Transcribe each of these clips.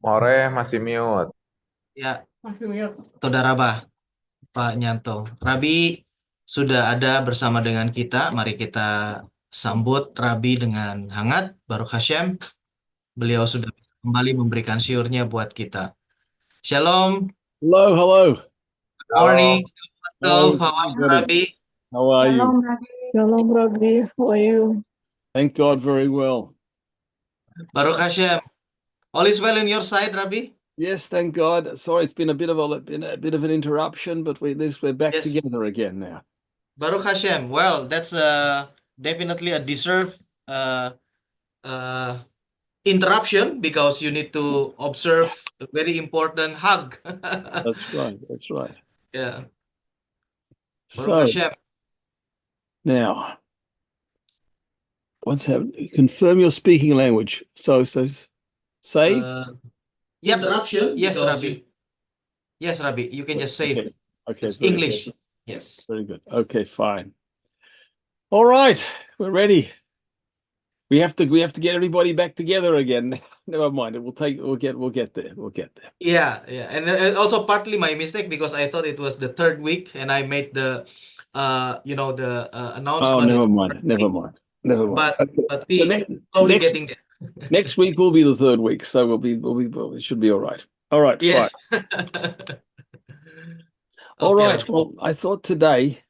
More masih mute. Ya, Saudara Pak Nyanto. Rabi sudah ada bersama dengan kita. Mari kita sambut Rabi dengan hangat. Baruch Hashem, beliau sudah kembali memberikan syiurnya buat kita. Shalom, Hello, hello. good morning. Hello, How are you, everybody. Rabi? How are you? Shalom, Rabbi. How are you? Thank God, very well. Baruch Hashem. All is well in your side, Rabi? Yes, thank God. Sorry, it's been a bit of an interruption, but we're back Yes. together again now. Baruch Hashem. Well, that's definitely a deserved interruption because you need to observe a very important hug. That's right. That's right. Yeah. Baruch So Hashem. now, what's happening? Confirm your speaking language. So save. Yeah, interruption. Yes, Rabbi. Yes, Rabbi. You can just save. Okay. It's very English. good. Yes. Very good. Okay, fine. All right, we're ready. We have to get everybody back together again. Never mind. We'll get there. Yeah. And also partly my mistake because I thought it was the third week and I made the announcement. Oh, never mind. But So we slowly getting there. Next week will be the third week, so it should be all right. All right, Yes. fine. All right. Rabbi. Well, I thought today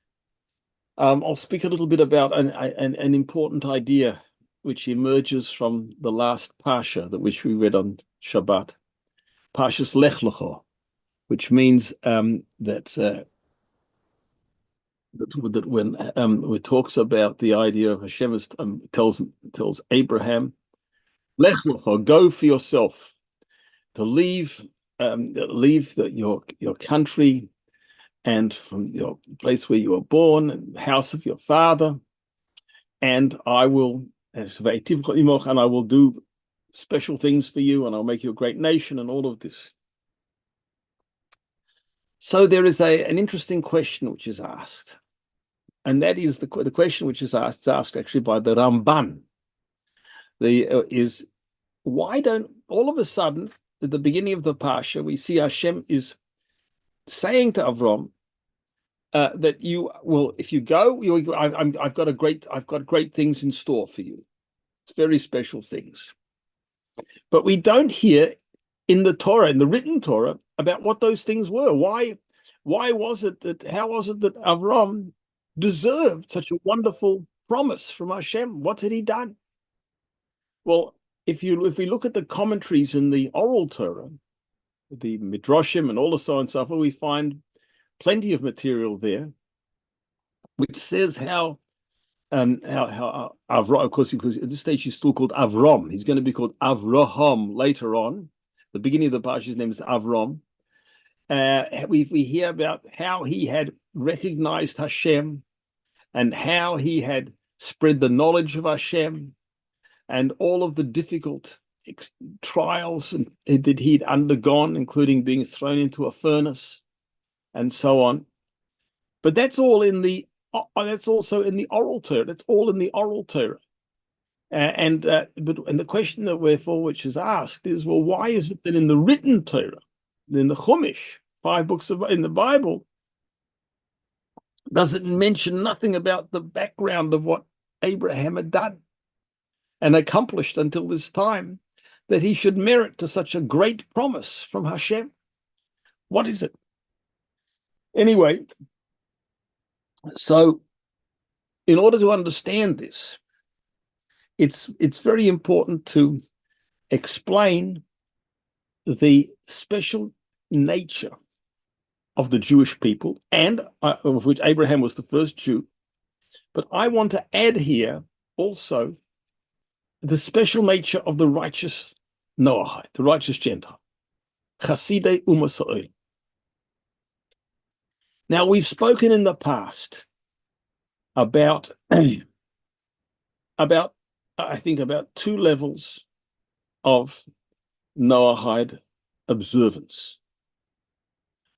I'll speak a little bit about an important idea which emerges from the last Parsha which we read on Shabbat, Parshas Lech Lecho, which means that when it talks about the idea of Hashem tells Abraham, Lech Lecho, go for yourself, to leave your country and from your place where you were born and the house of your father, and I will do special things for you, and I'll make you a great nation, and all of this. So there is an interesting question which is asked, and that is the question which is asked actually by the Ramban. Is why don't all of a sudden at the beginning of the Parsha we see Hashem is saying to Avram that if you go, I've got great things in store for you. It's very special things. But we don't hear in the Torah, in the written Torah, about what those things were. How was it that Avram deserved such a wonderful promise from Hashem? What had he done? Well, if we look at the commentaries in the oral Torah, the Midrashim and all the so on and so forth, we find plenty of material there, which says how Avram, of course, because at this stage he's still called Avram. He's going to be called Avraham later on. The beginning of the parsha, his name is Avram. We hear about how he had recognized Hashem and how he had spread the knowledge of Hashem and all of the difficult trials that he'd undergone, including being thrown into a furnace and so on. But that's also in the oral Torah. That's all in the oral Torah. And the question which is asked is, well, why is it that in the written Torah, in the Chumash, 5 books in the Bible, does it mention nothing about the background of what Abraham had done and accomplished until this time, that he should merit to such a great promise from Hashem? What is it? Anyway, so in order to understand this, it's very important to explain the special nature of the Jewish people, and of which Abraham was the first Jew. But I want to add here also the special nature of the righteous Noahide, the righteous Gentile, Chasidei Umasa'il. Now, we've spoken in the past about 2 levels of Noahide observance.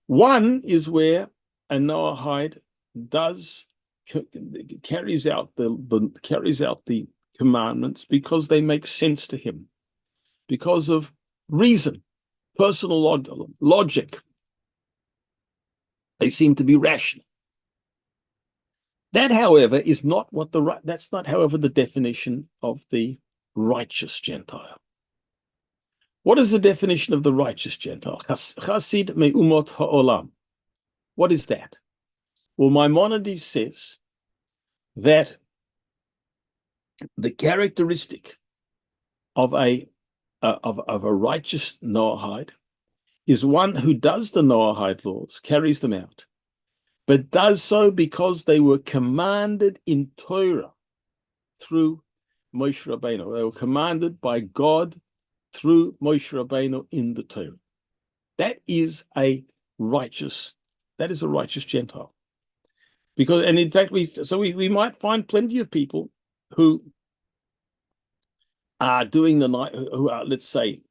One is where a Noahide carries out the commandments because they make sense to him, because of reason, personal logic. They seem to be rational. That, however, is not what that's not, however, the definition of the righteous Gentile. What is the definition of the righteous Gentile? Chasid me'umot ha'olam. What is that? Well, Maimonides says that the characteristic of a righteous Noahide is one who does the Noahide laws, carries them out, but does so because they were commanded in Torah through Moshe Rabbeinu. They were commanded by God through Moshe Rabbeinu in the Torah. That is a righteous Gentile. Because, and in fact, we might find plenty of people who are who are, let's say,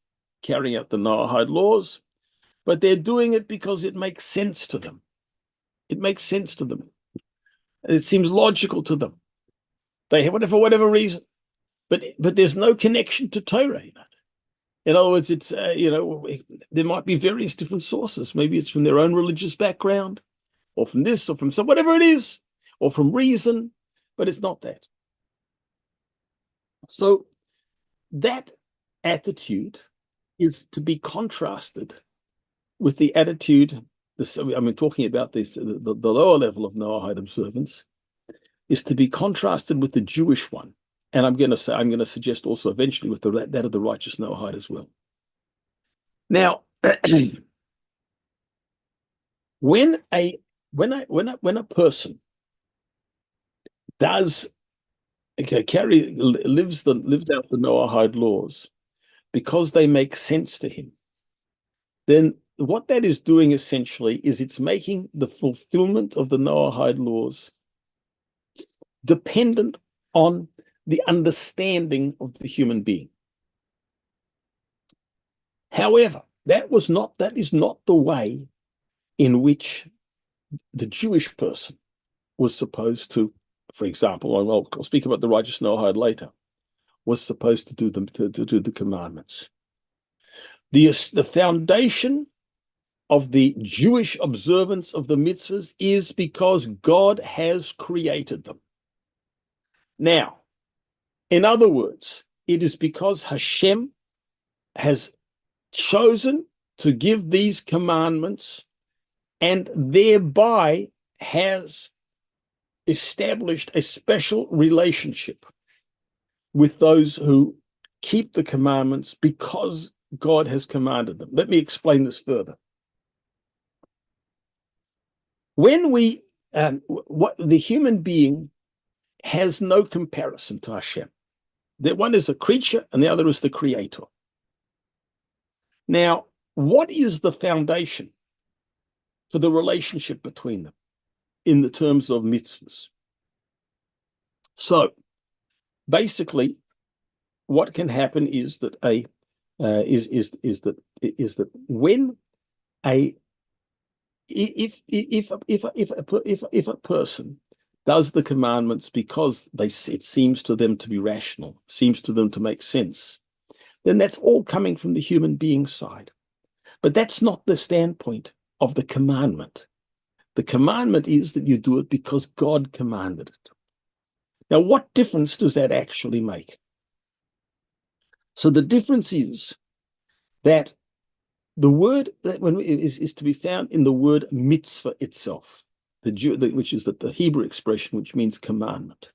carrying out the Noahide laws, but they're doing it because it makes sense to them. It makes sense to them. It seems logical to them. They have it for whatever reason, but there's no connection to Torah. In other words, it's there might be various different sources. Maybe it's from their own religious background, or from this, or from some whatever it is, or from reason, but it's not that. So that attitude is to be contrasted with the attitude. Talking about this, the lower level of Noahide observance is to be contrasted with the Jewish one, and I'm going to suggest also eventually with that of the righteous Noahide as well. Now, when a person does lives out the Noahide laws because they make sense to him, then what that is doing essentially is it's making the fulfillment of the Noahide laws dependent on the understanding of the human being. However, that is not the way in which the Jewish person was supposed to, for example, I'll speak about the righteous Noahide later, was supposed to do the commandments. The foundation of the Jewish observance of the mitzvahs is because God has created them. Now, in other words, it is because Hashem has chosen to give these commandments and thereby has established a special relationship with those who keep the commandments because God has commanded them. Let me explain this further. When the human being has no comparison to Hashem. That one is a creature and the other is the creator. Now, what is the foundation for the relationship between them in the terms of mitzvahs? So, basically, what can happen is that if a person does the commandments because it seems to them to be rational, seems to them to make sense, then that's all coming from the human being side. But that's not the standpoint of the commandment. The commandment is that you do it because God commanded it. Now, what difference does that actually make? So the difference is that the word that is to be found in the word mitzvah itself, which is the Hebrew expression, which means commandment.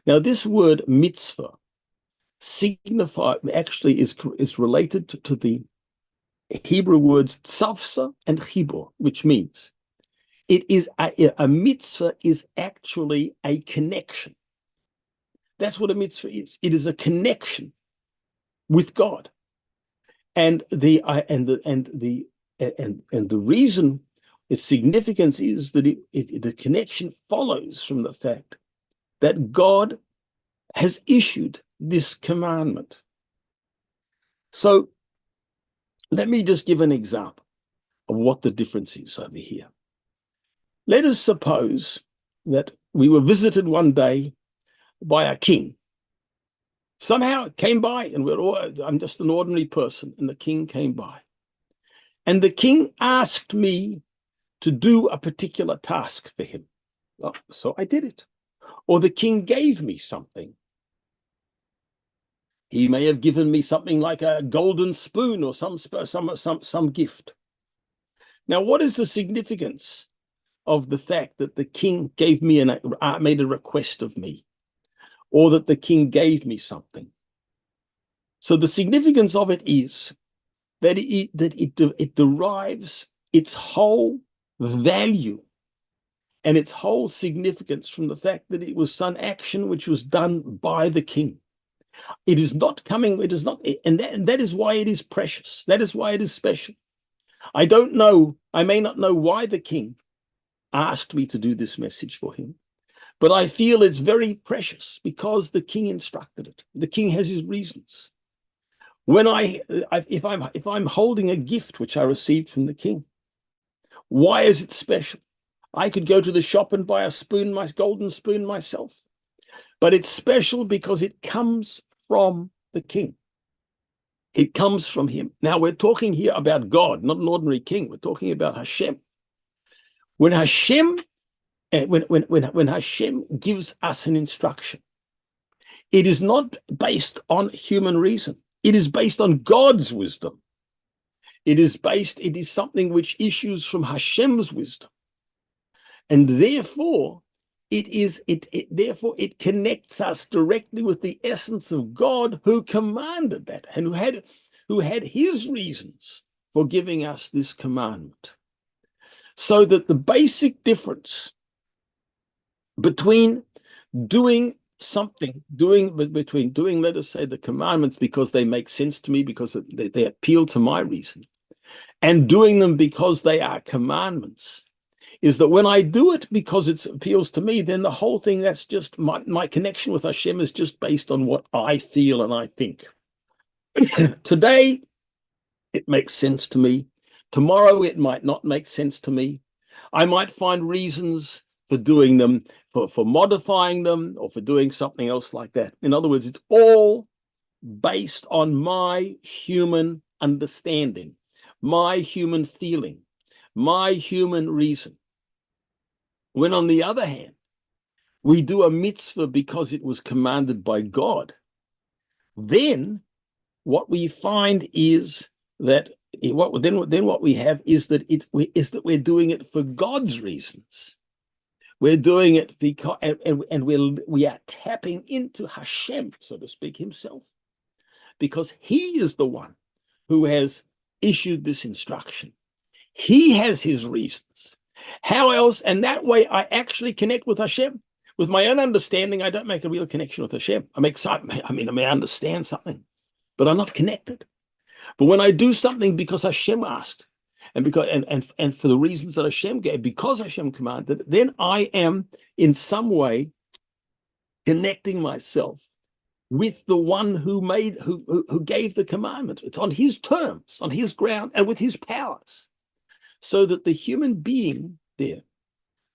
Now, this word mitzvah actually is related to the Hebrew words tzavsa and chibur, which means it is a mitzvah is actually a connection. That's what a mitzvah is. It is a connection with God, and the reason its significance is that the connection follows from the fact that God has issued this commandment. So let me just give an example of what the difference is over here. Let us suppose that we were visited one day by a king. Somehow it came by, and I'm just an ordinary person, and the king came by. And the king asked me to do a particular task for him. Well, so I did it. Or the king gave me something. He may have given me something like a golden spoon or some gift. Now, what is the significance of the fact that the king gave me made a request of me, or that the king gave me something? So the significance of it is that it derives its whole value and its whole significance from the fact that it was some action which was done by the king. It is not coming, it is not, and that is why it is precious. That is why it is special. I don't know, I may not know why the king asked me to do this message for him, but I feel it's very precious because the king instructed it. The king has his reasons. When if I'm holding a gift which I received from the king, why is it special? I could go to the shop and buy a spoon, my golden spoon myself, but it's special because it comes from the king. It comes from him. Now we're talking here about God, not an ordinary king. We're talking about Hashem. When Hashem, when Hashem gives us an instruction, it is not based on human reason. It is based on God's wisdom. It is something which issues from Hashem's wisdom. And therefore, it connects us directly with the essence of God, who commanded that and who had his reasons for giving us this commandment. So that the basic difference between doing something, between doing, let us say, the commandments because they make sense to me, because they appeal to my reason, and doing them because they are commandments, is that when I do it because it appeals to me, then the whole thing, that's just my connection with Hashem is just based on what I feel and I think. Today, it makes sense to me. Tomorrow, it might not make sense to me. I might find reasons for doing them, for modifying them, or for doing something else like that. In other words, it's all based on my human understanding, my human feeling, my human reason. When, on the other hand, we do a mitzvah because it was commanded by God, then what we find is that what we have is that we're doing it for God's reasons. We're doing it because, and we are tapping into Hashem, so to speak, himself, because he is the one who has issued this instruction. He has his reasons. How else? And that way I actually connect with Hashem. With my own understanding, I don't make a real connection with Hashem. I may understand something, but I'm not connected. But when I do something because Hashem asked, and for the reasons that Hashem gave, because Hashem commanded, then I am in some way connecting myself with the one who gave the commandment. It's on his terms, on his ground, and with his powers. So that the human being there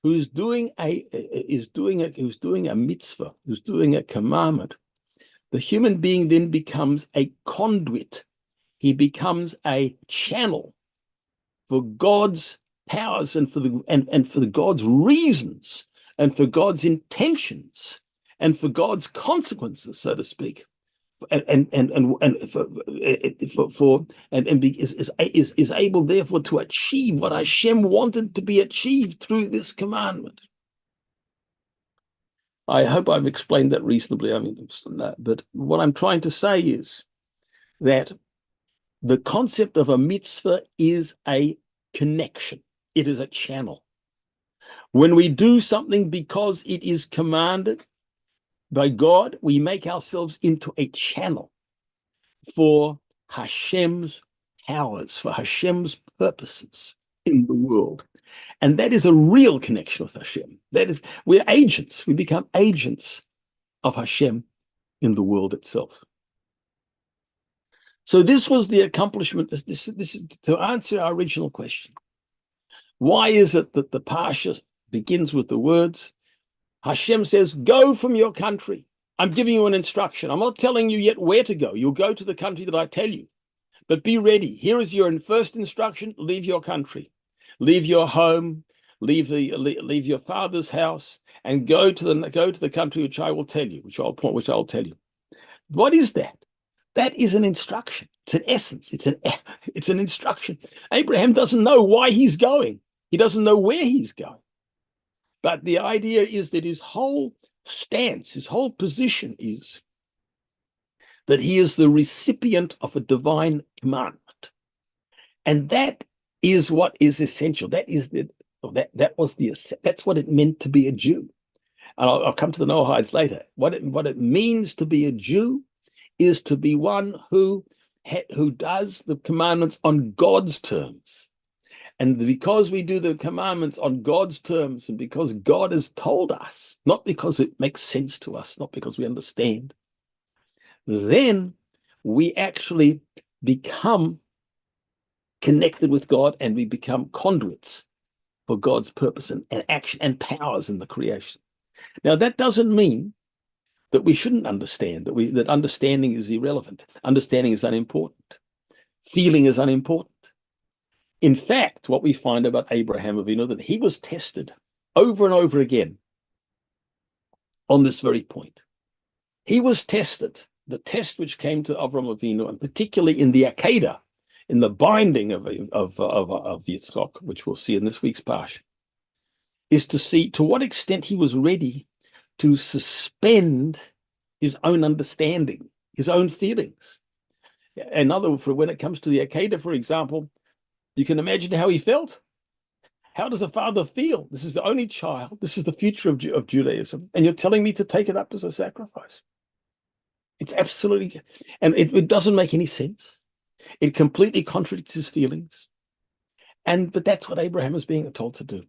who's doing a mitzvah, who's doing a commandment, the human being then becomes a conduit. He becomes a channel for God's powers and for the God's reasons and for God's intentions and for God's consequences, so to speak, is able therefore to achieve what Hashem wanted to be achieved through this commandment. I hope I've explained that reasonably. But what I'm trying to say is that the concept of a mitzvah is a connection. It is a channel. When we do something because it is commanded by God, we make ourselves into a channel for Hashem's powers, for Hashem's purposes in the world. And that is a real connection with Hashem. We're agents. We become agents of Hashem in the world itself. So this was the accomplishment. This is to answer our original question. Why is it that the Parsha begins with the words, Hashem says, go from your country. I'm giving you an instruction. I'm not telling you yet where to go. You'll go to the country that I tell you. But be ready. Here is your first instruction: leave your country, leave your home, leave your father's house, and go to the country which I will tell you, which I'll tell you. What is that? That is an instruction. It's an essence. It's an instruction. Abraham doesn't know why he's going. He doesn't know where he's going. But the idea is that his whole stance, his whole position is that he is the recipient of a divine commandment. And that is what is essential. That's what it meant to be a Jew. And I'll come to the Noahides later. What it means to be a Jew is to be one who does the commandments on God's terms. And because we do the commandments on God's terms, and because God has told us, not because it makes sense to us, not because we understand, then we actually become connected with God, and we become conduits for God's purpose and action and powers in the creation. Now, that doesn't mean that we shouldn't understand, that understanding is irrelevant. Understanding is unimportant. Feeling is unimportant. In fact, what we find about Abraham Avinu, that he was tested over and over again on this very point. He was tested. The test which came to Avram Avinu, and particularly in the Akedah, in the binding of Yitzchak, which we'll see in this week's parsha, is to see to what extent he was ready to suspend his own understanding, his own feelings. In other words, when it comes to the Akedah, for example, you can imagine how he felt. How does a father feel? This is the only child. This is the future of Judaism. And you're telling me to take it up as a sacrifice. It's absolutely, and it doesn't make any sense. It completely contradicts his feelings. But that's what Abraham is being told to do.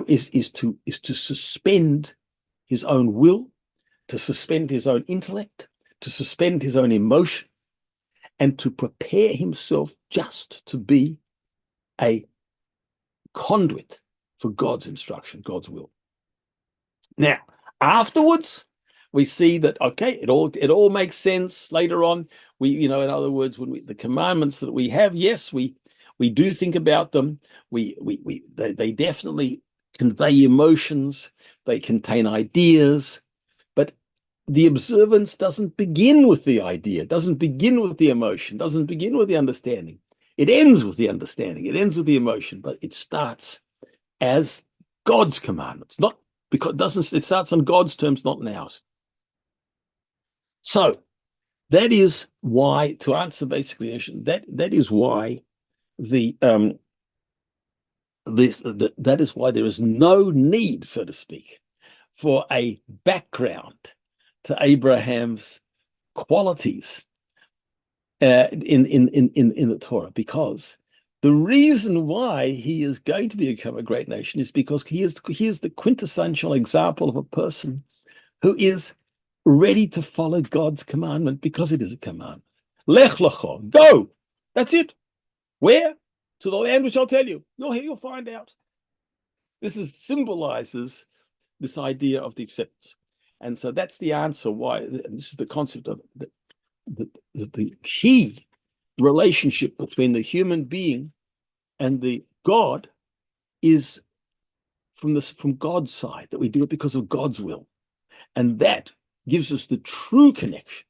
Is to suspend his own will, to suspend his own intellect, to suspend his own emotion, and to prepare himself just to be a conduit for God's instruction, God's will. Now, afterwards, we see that, okay, it all makes sense later on. In other words, when the commandments that we have, yes, we do think about them. They definitely convey emotions. They contain ideas, but the observance doesn't begin with the idea, doesn't begin with the emotion, doesn't begin with the understanding. It ends with the understanding. It ends with the emotion, but it starts as God's commandments, not because it starts on God's terms, not on ours. So that is why, to answer basically, that is why that is why there is no need, so to speak, for a background to Abraham's qualities in the Torah, because the reason why he is going to become a great nation is because he is the quintessential example of a person who is ready to follow God's commandment because it is a commandment. Lech lecho, go. That's it. Where? To the land which I'll tell you. You'll find out. This symbolizes this idea of the acceptance. And so that's the answer why, and this is the concept of the key relationship between the human being and the God is from God's side, that we do it because of God's will. And that gives us the true connection.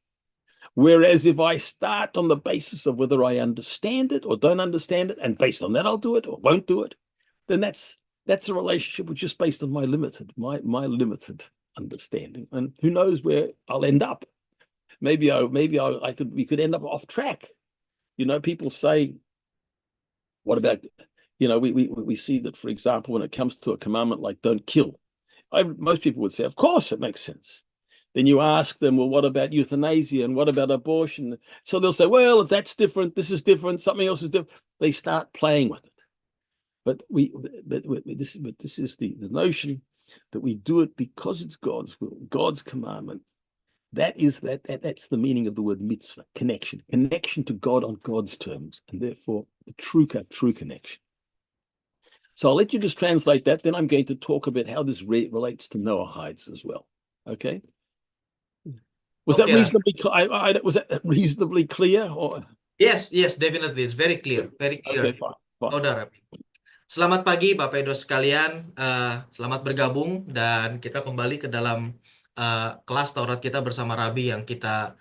Whereas if I start on the basis of whether I understand it or don't understand it, and based on that I'll do it or won't do it, then that's a relationship which is based on my limited understanding. And who knows where I'll end up. Maybe we could end up off track. People say, what about, we see that, for example, when it comes to a commandment like don't kill, most people would say, of course, it makes sense. Then you ask them, well, what about euthanasia and what about abortion? So they'll say, well, if that's different, this is different, something else is different. They start playing with it. But this is the notion that we do it because it's God's will, God's commandment. That's the meaning of the word mitzvah, connection to God on God's terms, and therefore the true connection. So I'll let you just translate that. Then I'm going to talk about how this relates to Noahides as well. Okay. Was that reasonably clear? Or Yes, yes, definitely. It's very clear, very Okay, clear. fine. Saudara. Selamat pagi Bapak Edo sekalian. Selamat bergabung dan kita kembali ke dalam kelas Taurat kita bersama Rabi yang kita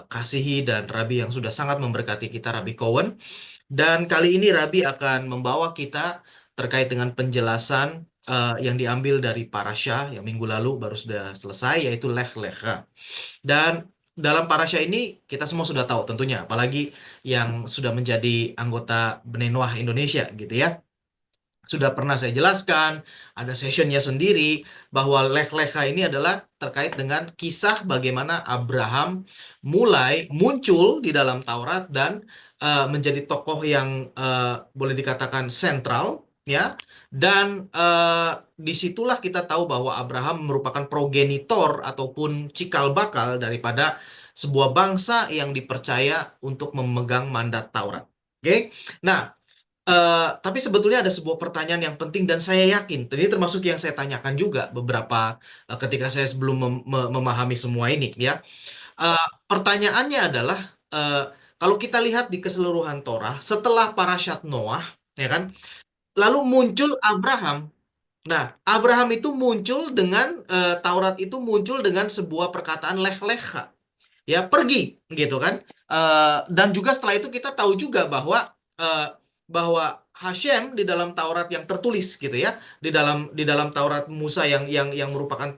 kasihi dan Rabi yang sudah sangat memberkati kita, Rabi Cowen. Dan kali ini Rabi akan membawa kita terkait dengan penjelasan yang diambil dari Parasha yang minggu lalu baru sudah selesai, yaitu Lech Lecha. Dan dalam parasha ini kita semua sudah tahu tentunya, apalagi yang sudah menjadi anggota Bnei Noah Indonesia gitu ya. Sudah pernah saya jelaskan, ada sessionnya sendiri, bahwa Lech Lecha ini adalah terkait dengan kisah bagaimana Abraham mulai muncul di dalam Taurat dan menjadi tokoh yang boleh dikatakan sentral, ya. Dan disitulah kita tahu bahwa Abraham merupakan progenitor ataupun cikal bakal daripada sebuah bangsa yang dipercaya untuk memegang mandat Taurat. Oke, nah. Tapi sebetulnya ada sebuah pertanyaan yang penting dan saya yakin, ini termasuk yang saya tanyakan juga beberapa ketika saya sebelum memahami semua ini ya. Pertanyaannya adalah kalau kita lihat di keseluruhan Torah setelah parashat Noah, ya kan, lalu muncul Abraham. Nah, Abraham itu muncul dengan Taurat itu muncul dengan sebuah perkataan lech lecha, ya pergi gitu kan. Dan juga setelah itu kita tahu juga bahwa Hashem di dalam Taurat yang tertulis gitu ya, di dalam Taurat Musa yang merupakan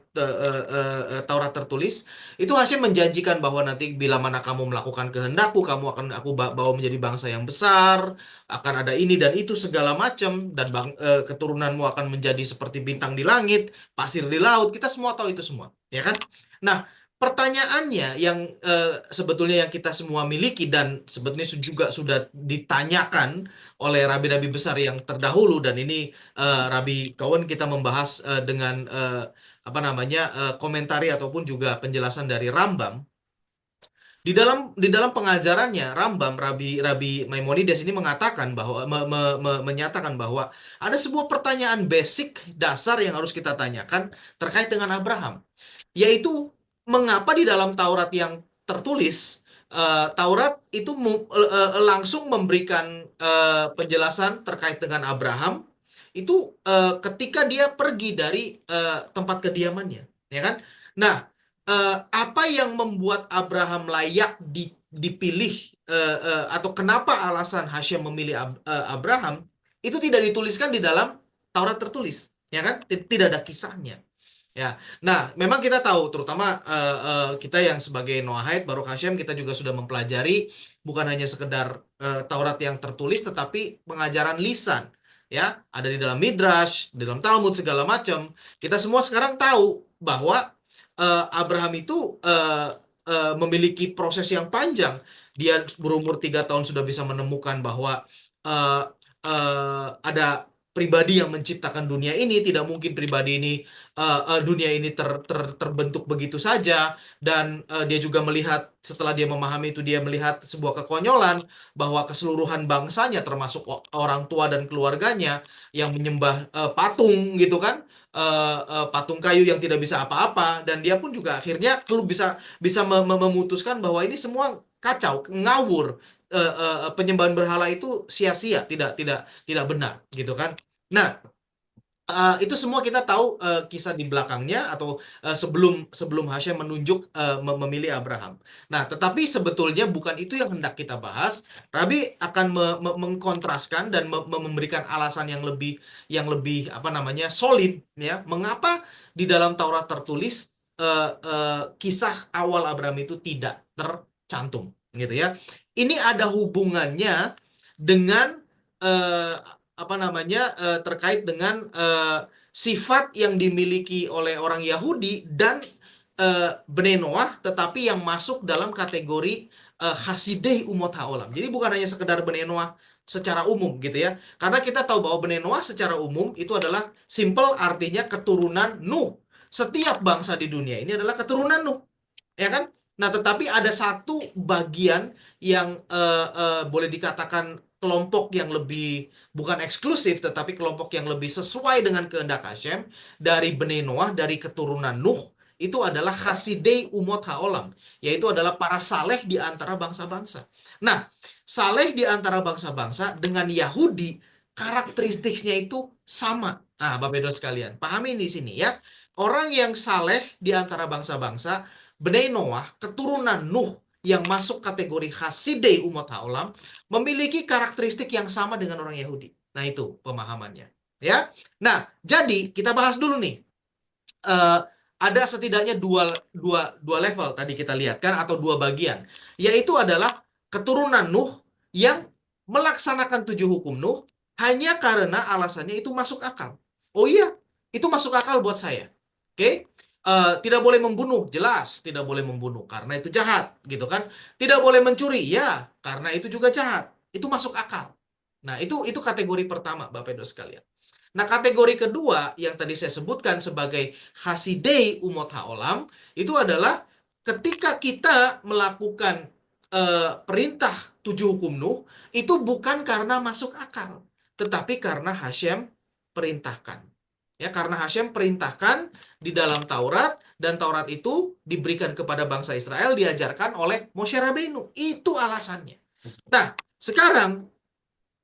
Taurat tertulis, itu Hashem menjanjikan bahwa nanti bila mana kamu melakukan kehendakku, kamu akan aku bawa menjadi bangsa yang besar, akan ada ini dan itu segala macam, dan keturunanmu akan menjadi seperti bintang di langit, pasir di laut. Kita semua tahu itu semua, ya kan? Nah, pertanyaannya yang sebetulnya yang kita semua miliki dan sebetulnya juga sudah ditanyakan oleh rabi-rabi besar yang terdahulu, dan ini Rabi Cowen kita membahas dengan apa namanya komentari ataupun juga penjelasan dari Rambam. Di dalam pengajarannya Rambam, Rabi Maimonides ini mengatakan bahwa menyatakan bahwa ada sebuah pertanyaan basic dasar yang harus kita tanyakan terkait dengan Abraham, yaitu mengapa di dalam Taurat yang tertulis Taurat itu langsung memberikan penjelasan terkait dengan Abraham itu ketika dia pergi dari tempat kediamannya, ya kan? Nah, apa yang membuat Abraham layak dipilih atau kenapa alasan Hashem memilih Abraham itu tidak dituliskan di dalam Taurat tertulis, ya kan? Tidak ada kisahnya. Ya, nah memang kita tahu, terutama kita yang sebagai Noahide, Baruch Hashem, kita juga sudah mempelajari bukan hanya sekedar Taurat yang tertulis, tetapi pengajaran lisan, ya, ada di dalam Midrash, di dalam Talmud segala macam. Kita semua sekarang tahu bahwa Abraham itu memiliki proses yang panjang. Dia berumur 3 tahun sudah bisa menemukan bahwa uh, ada pribadi yang menciptakan dunia ini. Tidak mungkin pribadi ini dunia ini terbentuk begitu saja. Dan dia juga melihat, setelah dia memahami itu, dia melihat sebuah kekonyolan bahwa keseluruhan bangsanya termasuk orang tua dan keluarganya yang menyembah patung gitu kan, patung kayu yang tidak bisa apa-apa. Dan dia pun juga akhirnya bisa memutuskan bahwa ini semua kacau, ngawur, penyembahan berhala itu sia-sia, tidak benar gitu kan. Nah, itu semua kita tahu kisah di belakangnya atau sebelum Hashem menunjuk memilih Abraham. Nah, tetapi sebetulnya bukan itu yang hendak kita bahas. Rabi akan mengkontraskan dan memberikan alasan yang lebih apa namanya solid, ya, mengapa di dalam Taurat tertulis kisah awal Abraham itu tidak tercantum, gitu ya. Ini ada hubungannya dengan apa namanya terkait dengan sifat yang dimiliki oleh orang Yahudi dan Bnei Noah, tetapi yang masuk dalam kategori Hasidei Umot Haolam. Jadi bukan hanya sekedar Bnei Noah secara umum gitu ya. Karena kita tahu bahwa Bnei Noah secara umum itu adalah simple, artinya keturunan Nuh. Setiap bangsa di dunia ini adalah keturunan Nuh, ya kan? Nah, tetapi ada satu bagian yang boleh dikatakan kelompok yang lebih, bukan eksklusif, tetapi kelompok yang lebih sesuai dengan kehendak Hashem dari Bnei Noah, dari keturunan Nuh, itu adalah Hasidei Umot Haolam, yaitu adalah para saleh di antara bangsa-bangsa. Nah, saleh di antara bangsa-bangsa dengan Yahudi, karakteristiknya itu sama. Nah, Bapak Ibu sekalian, pahami di sini ya. Orang yang saleh di antara bangsa-bangsa, Bnei Noah, keturunan Nuh, yang masuk kategori Hasidei Umot Haolam, memiliki karakteristik yang sama dengan orang Yahudi. Nah, itu pemahamannya. Ya. Nah, jadi kita bahas dulu nih. Ada setidaknya dua level tadi kita lihat kan, atau dua bagian, yaitu adalah keturunan Nuh yang melaksanakan 7 hukum Nuh hanya karena alasannya itu masuk akal. Oh iya, itu masuk akal buat saya. Oke? Tidak boleh membunuh, jelas tidak boleh membunuh karena itu jahat, gitu kan? Tidak boleh mencuri, ya, karena itu juga jahat. Itu masuk akal. Nah, itu kategori pertama, Bapak Ibu sekalian. Nah, kategori kedua yang tadi saya sebutkan sebagai Hasidei Umot Haolam, itu adalah ketika kita melakukan perintah 7 hukum Nuh, itu bukan karena masuk akal, tetapi karena Hashem perintahkan. Ya, karena Hashem perintahkan di dalam Taurat, dan Taurat itu diberikan kepada bangsa Israel, diajarkan oleh Moshe Rabbeinu. Itu alasannya. Nah, sekarang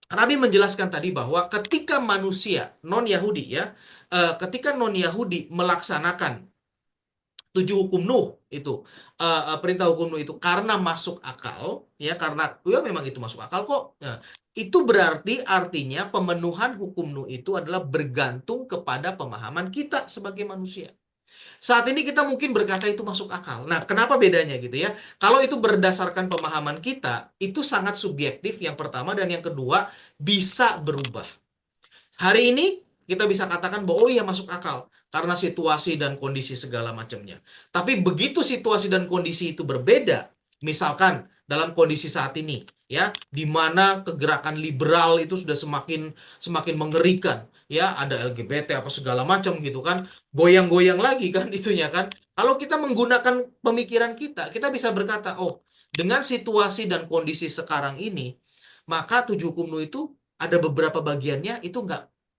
Rabi menjelaskan tadi bahwa ketika manusia non-Yahudi ya, ketika non-Yahudi melaksanakan 7 hukum Nuh itu, perintah hukum Nuh itu karena masuk akal, ya, karena ya memang itu masuk akal kok. Nah, itu berarti artinya pemenuhan hukum Nuh itu adalah bergantung kepada pemahaman kita sebagai manusia. Saat ini kita mungkin berkata itu masuk akal. Nah, kenapa bedanya gitu ya? Kalau itu berdasarkan pemahaman kita, itu sangat subjektif yang pertama, dan yang kedua bisa berubah. Hari ini kita bisa katakan bahwa oh iya masuk akal karena situasi dan kondisi segala macamnya. Tapi begitu situasi dan kondisi itu berbeda, misalkan dalam kondisi saat ini ya, di mana kegerakan liberal itu sudah semakin mengerikan, ya, ada LGBT apa segala macam gitu kan, goyang-goyang lagi kan itunya kan. Kalau kita menggunakan pemikiran kita, kita bisa berkata, oh, dengan situasi dan kondisi sekarang ini, maka 7 hukum Nuh itu ada beberapa bagiannya itu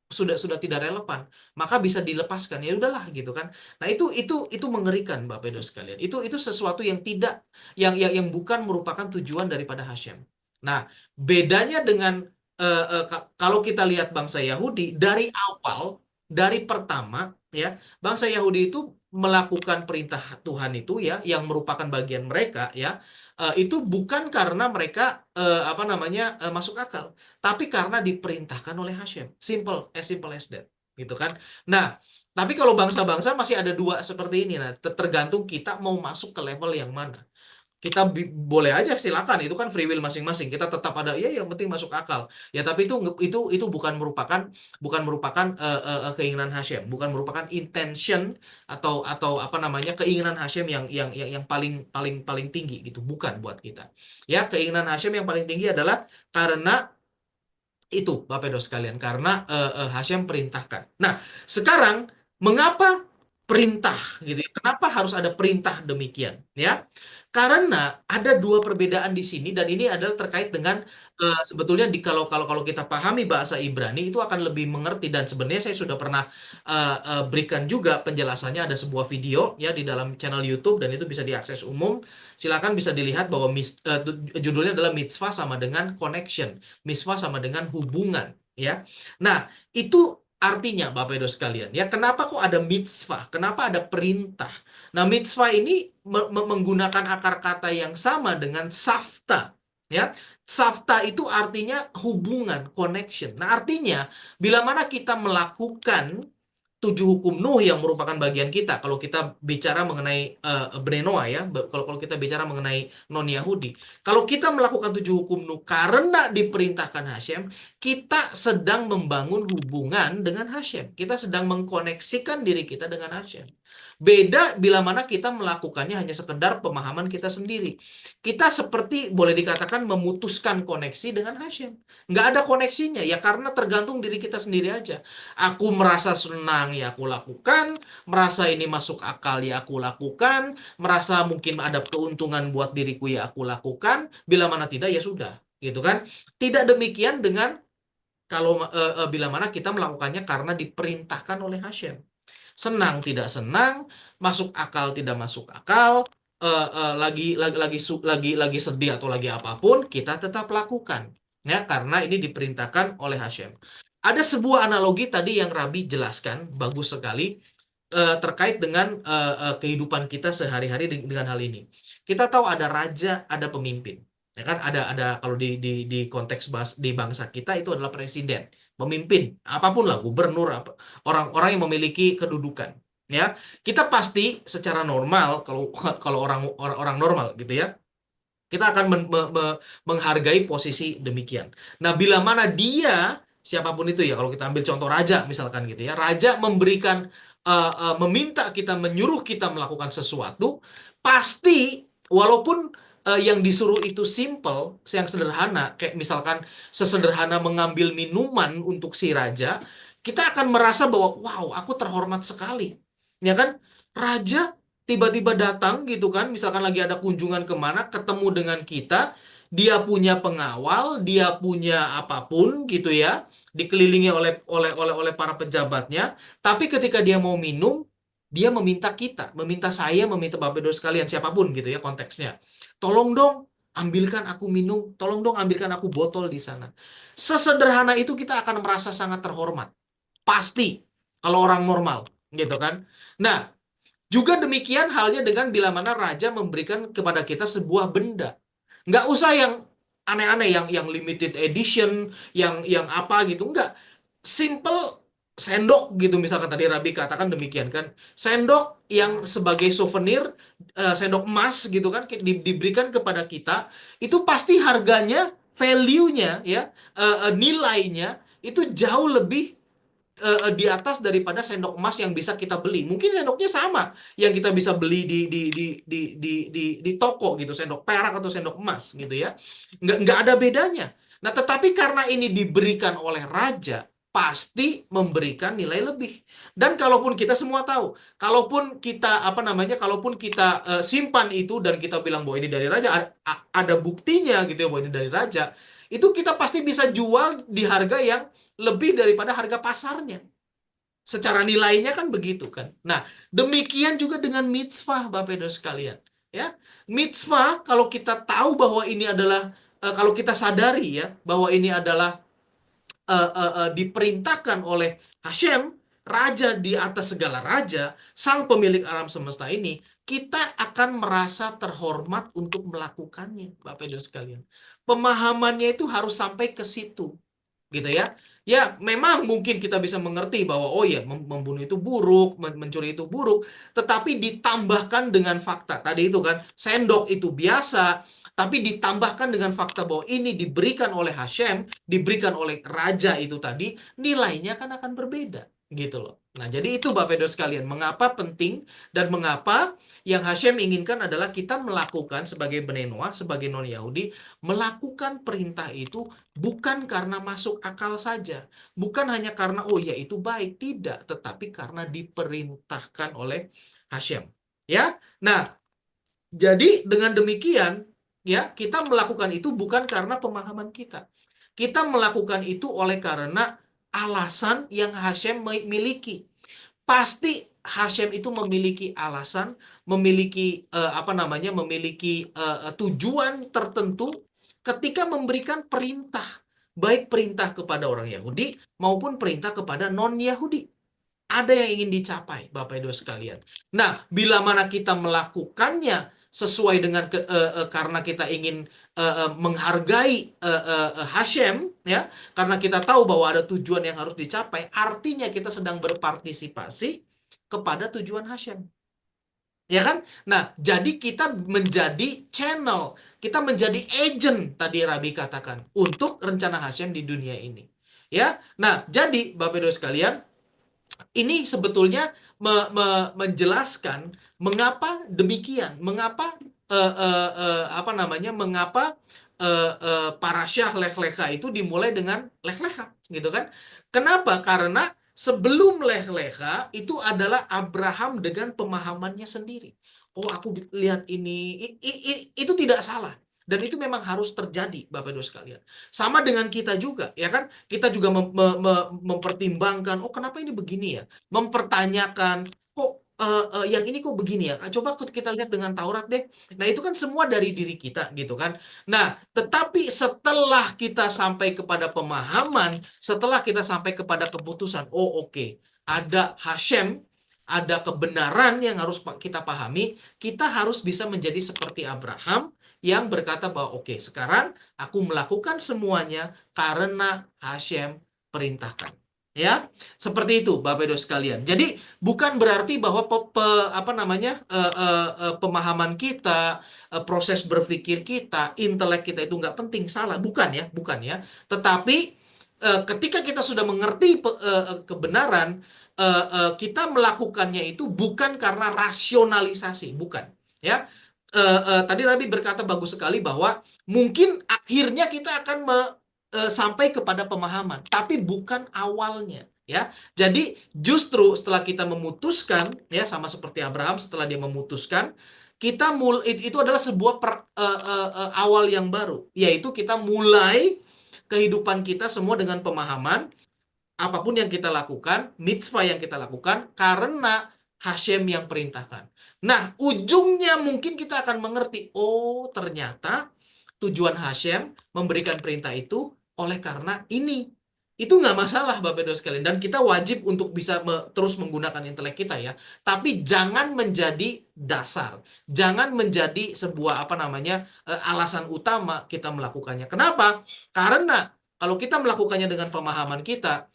sudah tidak relevan, maka bisa dilepaskan, ya udahlah gitu kan. Nah, itu mengerikan Bapak Ibu sekalian. Itu sesuatu yang tidak yang bukan merupakan tujuan daripada Hashem. Nah, bedanya dengan kalau kita lihat bangsa Yahudi dari awal, dari pertama ya, bangsa Yahudi itu melakukan perintah Tuhan itu ya, yang merupakan bagian mereka ya, itu bukan karena mereka masuk akal, tapi karena diperintahkan oleh Hashem. Simple as that, gitu kan. Nah, tapi kalau bangsa-bangsa masih ada dua seperti ini. Nah, tergantung kita mau masuk ke level yang mana. Kita boleh aja, silakan, itu kan free will masing-masing. Kita tetap ada ya, yang penting masuk akal. Ya, tapi itu bukan merupakan keinginan Hashem, bukan merupakan intention atau keinginan Hashem yang paling tinggi gitu, bukan buat kita. Ya, keinginan Hashem yang paling tinggi adalah karena itu Bapak Ibu sekalian, karena Hashem perintahkan. Nah, sekarang mengapa perintah gitu ya? Kenapa harus ada perintah demikian ya? Karena ada dua perbedaan di sini, dan ini adalah terkait dengan sebetulnya kalau kita pahami bahasa Ibrani itu akan lebih mengerti, dan sebenarnya saya sudah pernah berikan juga penjelasannya, ada sebuah video ya di dalam channel YouTube, dan itu bisa diakses umum. Silakan bisa dilihat bahwa judulnya adalah mitzvah sama dengan connection. Mitzvah sama dengan hubungan ya. Nah, itu artinya Bapak Ibu sekalian ya, kenapa kok ada mitzvah? Kenapa ada perintah? Nah, mitzvah ini menggunakan akar kata yang sama dengan safta ya. Safta itu artinya hubungan, connection. Nah, artinya bila mana kita melakukan 7 hukum Nuh yang merupakan bagian kita, kalau kita bicara mengenai Bnei Noah ya, kalau kita bicara mengenai non-Yahudi, kalau kita melakukan 7 hukum Nuh karena diperintahkan Hashem, kita sedang membangun hubungan dengan Hashem, kita sedang mengkoneksikan diri kita dengan Hashem. Beda bila mana kita melakukannya hanya sekedar pemahaman kita sendiri. Kita seperti boleh dikatakan memutuskan koneksi dengan Hashem. Nggak ada koneksinya ya, karena tergantung diri kita sendiri aja. Aku merasa senang ya aku lakukan, merasa ini masuk akal ya aku lakukan, merasa mungkin ada keuntungan buat diriku ya aku lakukan, bila mana tidak ya sudah, gitu kan. Tidak demikian dengan kalau bila mana kita melakukannya karena diperintahkan oleh Hashem. senang tidak senang, masuk akal tidak masuk akal, lagi sedih atau lagi apapun, kita tetap lakukan, ya, karena ini diperintahkan oleh Hashem. Ada sebuah analogi tadi yang Rabi jelaskan, bagus sekali, terkait dengan kehidupan kita sehari-hari dengan hal ini. Kita tahu ada raja, ada pemimpin. Ya kan, ada kalau di konteks di bangsa kita itu adalah presiden, pemimpin, apapun lah, gubernur, orang-orang yang memiliki kedudukan. Ya, kita pasti secara normal, kalau kalau orang normal gitu ya, kita akan menghargai posisi demikian. Nah, bila mana dia, siapapun itu ya, kalau kita ambil contoh raja misalkan gitu ya, raja meminta kita, menyuruh kita melakukan sesuatu, pasti walaupun yang disuruh itu simple, yang sederhana, kayak misalkan sesederhana mengambil minuman untuk si raja, kita akan merasa bahwa wow, aku terhormat sekali. Ya kan? Raja tiba-tiba datang gitu kan, misalkan lagi ada kunjungan kemana, ketemu dengan kita, dia punya pengawal, dia punya apapun gitu ya, dikelilingi oleh para pejabatnya, tapi ketika dia mau minum, dia meminta kita, meminta saya, meminta Bapak Ibu sekalian, siapapun gitu ya konteksnya. Tolong dong, ambilkan aku minum, tolong dong ambilkan aku botol di sana. Sesederhana itu kita akan merasa sangat terhormat. Pasti, kalau orang normal, gitu kan. Nah, juga demikian halnya dengan bila mana raja memberikan kepada kita sebuah benda. Nggak usah yang aneh-aneh, yang limited edition, yang apa gitu. Nggak. Simple sendok gitu, misalkan tadi Rabi katakan demikian kan. Sendok yang sebagai souvenir, sendok emas gitu kan, diberikan kepada kita, itu pasti harganya, value-nya ya, nilainya itu jauh lebih di atas daripada sendok emas yang bisa kita beli. Mungkin sendoknya sama yang kita bisa beli di toko gitu, sendok perak atau sendok emas gitu ya. Nggak ada bedanya. Nah, tetapi karena ini diberikan oleh raja, pasti memberikan nilai lebih. Dan kalaupun kita semua tahu, kalaupun kita kalaupun kita simpan itu dan kita bilang bahwa ini dari raja, ada buktinya gitu ya bahwa ini dari raja, itu kita pasti bisa jual di harga yang lebih daripada harga pasarnya. Secara nilainya kan begitu kan. Nah, demikian juga dengan mitzvah, Bapak Ibu sekalian. Ya, mitzvah kalau kita tahu bahwa ini adalah, kalau kita sadari ya bahwa ini adalah diperintahkan oleh Hashem, raja di atas segala raja, sang pemilik alam semesta ini, kita akan merasa terhormat untuk melakukannya, Bapak Ibu sekalian. Pemahamannya itu harus sampai ke situ, gitu ya. Ya, memang mungkin kita bisa mengerti bahwa oh ya, membunuh itu buruk, mencuri itu buruk, tetapi ditambahkan dengan fakta. Tadi itu kan, sendok itu biasa, tapi ditambahkan dengan fakta bahwa ini diberikan oleh Hashem, diberikan oleh raja itu tadi, nilainya kan akan berbeda, gitu loh. Nah, jadi itu Bapak Ibu sekalian, mengapa penting dan mengapa yang Hashem inginkan adalah kita melakukan sebagai Bnei Noah, sebagai non-Yahudi, melakukan perintah itu bukan karena masuk akal saja. Bukan hanya karena, oh ya itu baik. Tidak. Tetapi karena diperintahkan oleh Hashem. Ya. Nah, jadi dengan demikian, ya, kita melakukan itu bukan karena pemahaman kita. Kita melakukan itu oleh karena alasan yang Hashem miliki. Pasti Hashem itu memiliki alasan, memiliki memiliki tujuan tertentu ketika memberikan perintah, baik perintah kepada orang Yahudi maupun perintah kepada non-Yahudi. Ada yang ingin dicapai, Bapak Ibu sekalian. Nah, bila mana kita melakukannya sesuai dengan karena kita ingin menghargai Hashem, ya, karena kita tahu bahwa ada tujuan yang harus dicapai, artinya kita sedang berpartisipasi kepada tujuan Hashem. Ya kan? Nah, jadi kita menjadi channel, kita menjadi agent, tadi Rabi katakan, untuk rencana Hashem di dunia ini. Ya. Nah, jadi Bapak Ibu sekalian, ini sebetulnya menjelaskan mengapa demikian, mengapa mengapa parasyah Lech Lecha itu dimulai dengan Lech Lecha, gitu kan? Kenapa? Karena sebelum Lech Lecha itu adalah Abraham dengan pemahamannya sendiri. Oh, aku lihat ini, itu tidak salah. Dan itu memang harus terjadi, Bapak Ibu sekalian. Sama dengan kita juga, ya kan? Kita juga mempertimbangkan, oh kenapa ini begini ya? Mempertanyakan, kok yang ini kok begini ya? Coba kita lihat dengan Taurat deh. Nah, itu kan semua dari diri kita gitu kan. Nah, tetapi setelah kita sampai kepada pemahaman, setelah kita sampai kepada keputusan, oh oke, ada Hashem, ada kebenaran yang harus kita pahami, kita harus bisa menjadi seperti Abraham yang berkata bahwa oke, sekarang aku melakukan semuanya karena Hashem perintahkan. Ya, seperti itu Bapak Ibu sekalian. Jadi bukan berarti bahwa pemahaman kita, proses berpikir kita, intelek kita itu nggak penting, salah, bukan ya. Tetapi ketika kita sudah mengerti kebenaran, kita melakukannya itu bukan karena rasionalisasi, bukan. Ya, tadi Rabi berkata bagus sekali bahwa mungkin akhirnya kita akan sampai kepada pemahaman, tapi bukan awalnya. Ya, jadi justru setelah kita memutuskan, ya sama seperti Abraham setelah dia memutuskan, itu adalah sebuah awal yang baru, yaitu kita mulai kehidupan kita semua dengan pemahaman apapun yang kita lakukan, mitzvah yang kita lakukan karena Hashem yang perintahkan. Nah, ujungnya mungkin kita akan mengerti, oh ternyata tujuan Hashem memberikan perintah itu oleh karena ini. Itu nggak masalah Bapak Ibu sekalian. Dan kita wajib untuk bisa terus menggunakan intelek kita ya. Tapi jangan menjadi dasar. Jangan menjadi sebuah alasan utama kita melakukannya. Kenapa? Karena kalau kita melakukannya dengan pemahaman kita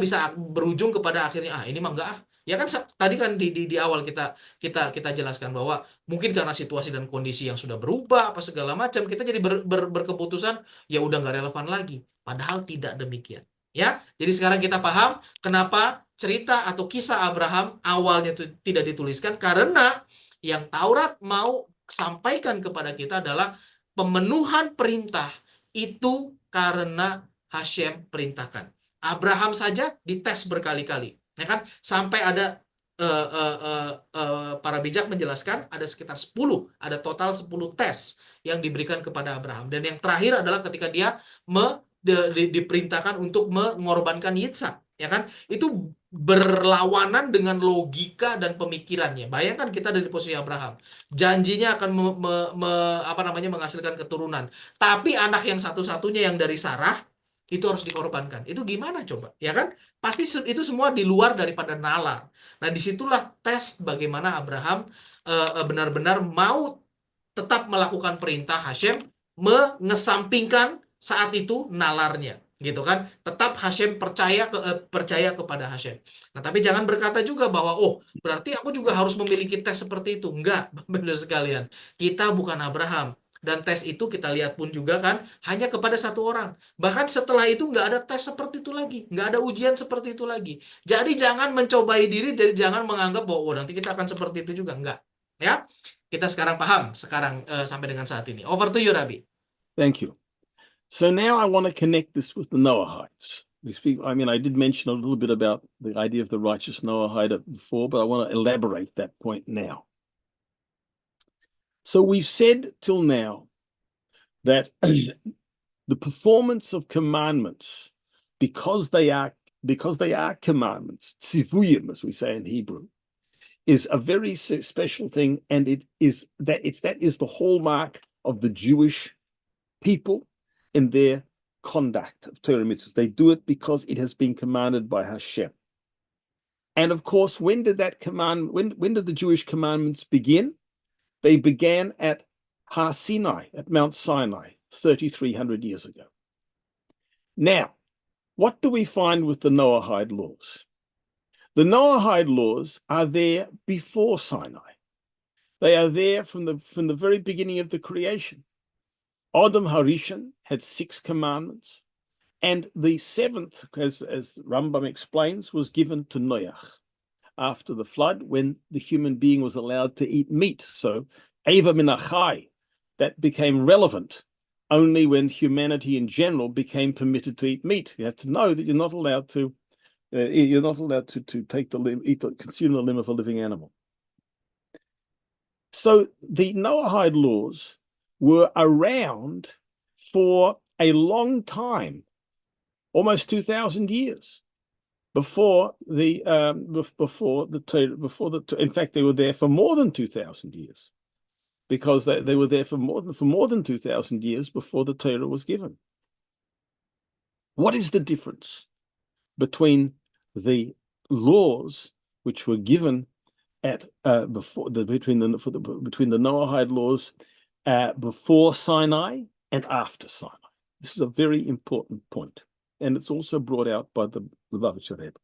bisa berujung kepada akhirnya ini mah enggak. Ya kan tadi kan di awal kita jelaskan bahwa mungkin karena situasi dan kondisi yang sudah berubah apa segala macam, kita jadi berkeputusan ya udah nggak relevan lagi. Padahal tidak demikian. Ya, jadi sekarang kita paham kenapa cerita atau kisah Abraham awalnya itu tidak dituliskan, karena yang Taurat mau sampaikan kepada kita adalah pemenuhan perintah itu karena Hashem perintahkan. Abraham saja dites berkali-kali, ya kan? Sampai ada para bijak menjelaskan ada sekitar 10, ada total 10 tes yang diberikan kepada Abraham. Dan yang terakhir adalah ketika dia diperintahkan untuk mengorbankan Yitzhak, ya kan? Itu berlawanan dengan logika dan pemikirannya. Bayangkan kita dari posisi Abraham, janjinya akan menghasilkan keturunan, tapi anak yang satu-satunya yang dari Sarah itu harus dikorbankan. Itu gimana coba? Ya kan? Pasti itu semua di luar daripada nalar. Nah, disitulah tes bagaimana Abraham benar-benar mau tetap melakukan perintah Hashem, mengesampingkan saat itu nalarnya, gitu kan? Tetap Hashem percaya kepada Hashem. Nah, tapi jangan berkata juga bahwa oh, berarti aku juga harus memiliki tes seperti itu. Enggak, benar sekalian. Kita bukan Abraham. Dan tes itu kita lihat pun juga kan hanya kepada satu orang. Bahkan setelah itu nggak ada tes seperti itu lagi. Nggak ada ujian seperti itu lagi. Jadi jangan mencobai diri, dan jangan menganggap bahwa oh, nanti kita akan seperti itu juga. Enggak. Ya, kita sekarang paham sampai dengan saat ini. Over to you, Rabi. Thank you. So now I want to connect this with the Noahides. I did mention a little bit about the idea of the righteous Noahide before, but I want to elaborate that point now. So we've said till now that the performance of commandments, because they are commandments, tzivuyim, as we say in Hebrew, is a very special thing, and that is the hallmark of the Jewish people in their conduct of Torah mitzvahs. They do it because it has been commanded by Hashem. And of course, when did the Jewish commandments begin? They began at Har Sinai, at Mount Sinai, 3,300 years ago. Now, what do we find with the Noahide laws? The Noahide laws are there before Sinai. They are there from the very beginning of the creation. Adam Harishon had 6 commandments, and the 7th, as Rambam explains, was given to Noach after the flood, when the human being was allowed to eat meat. So Eva min achai, that became relevant only when humanity in general became permitted to eat meat. You have to know that you're not allowed to consume the limb of a living animal. So the Noahide laws were around for a long time, almost 2,000 years before the Torah. In fact, they were there for more than 2,000 years, because they were there for more than 2,000 years before the Torah was given. What is the difference between the laws which were given between the Noahide laws before Sinai and after Sinai? This is a very important point, and it's also brought out by the Lubavitcher Rebbe.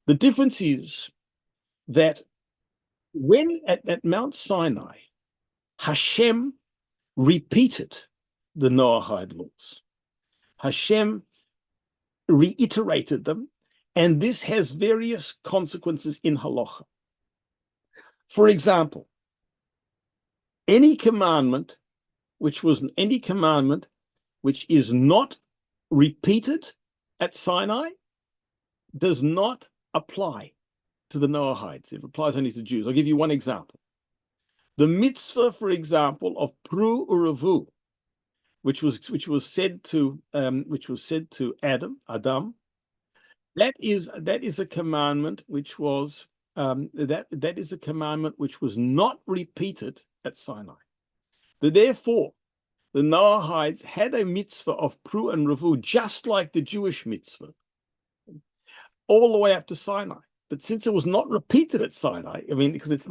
The difference is that when at Mount Sinai, Hashem repeated the Noahide laws. Hashem reiterated them, and this has various consequences in halacha. For example, any commandment which is not repeated at Sinai does not apply to the Noahides. It applies only to Jews. I'll give you one example. The mitzvah, for example, of Pru Uravu, which was said to Adam, that is a commandment which was that is a commandment which was not repeated at Sinai. Therefore, the Noahides had a mitzvah of Pru and Ravu, just like the Jewish mitzvah, all the way up to Sinai. But since it was not repeated at Sinai, I mean, because it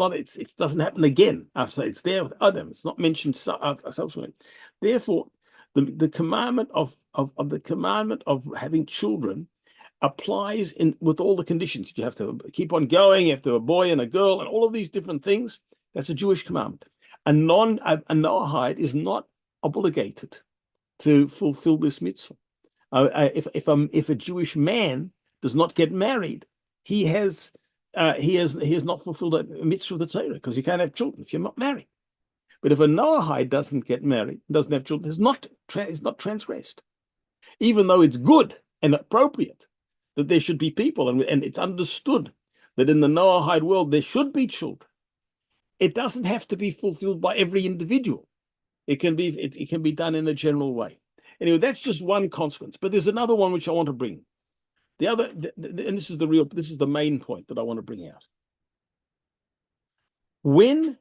doesn't happen again after it's there with Adam. It's not mentioned subsequently. Therefore, the commandment of having children applies with all the conditions. You have to keep on going. You have to have a boy and a girl, and all of these different things. That's a Jewish commandment. A Noahide is not obligated to fulfill this mitzvah. If a Jewish man does not get married, he has not fulfilled a mitzvah of the Torah, because you can't have children if you're not married. But if a Noahide doesn't get married, doesn't have children, is not transgressed, even though it's good and appropriate that there should be people, and it's understood that in the Noahide world there should be children. It doesn't have to be fulfilled by every individual. It can be done in a general way. Anyway, that's just one consequence. But there's another one which I want to bring. And this is the main point that I want to bring out. When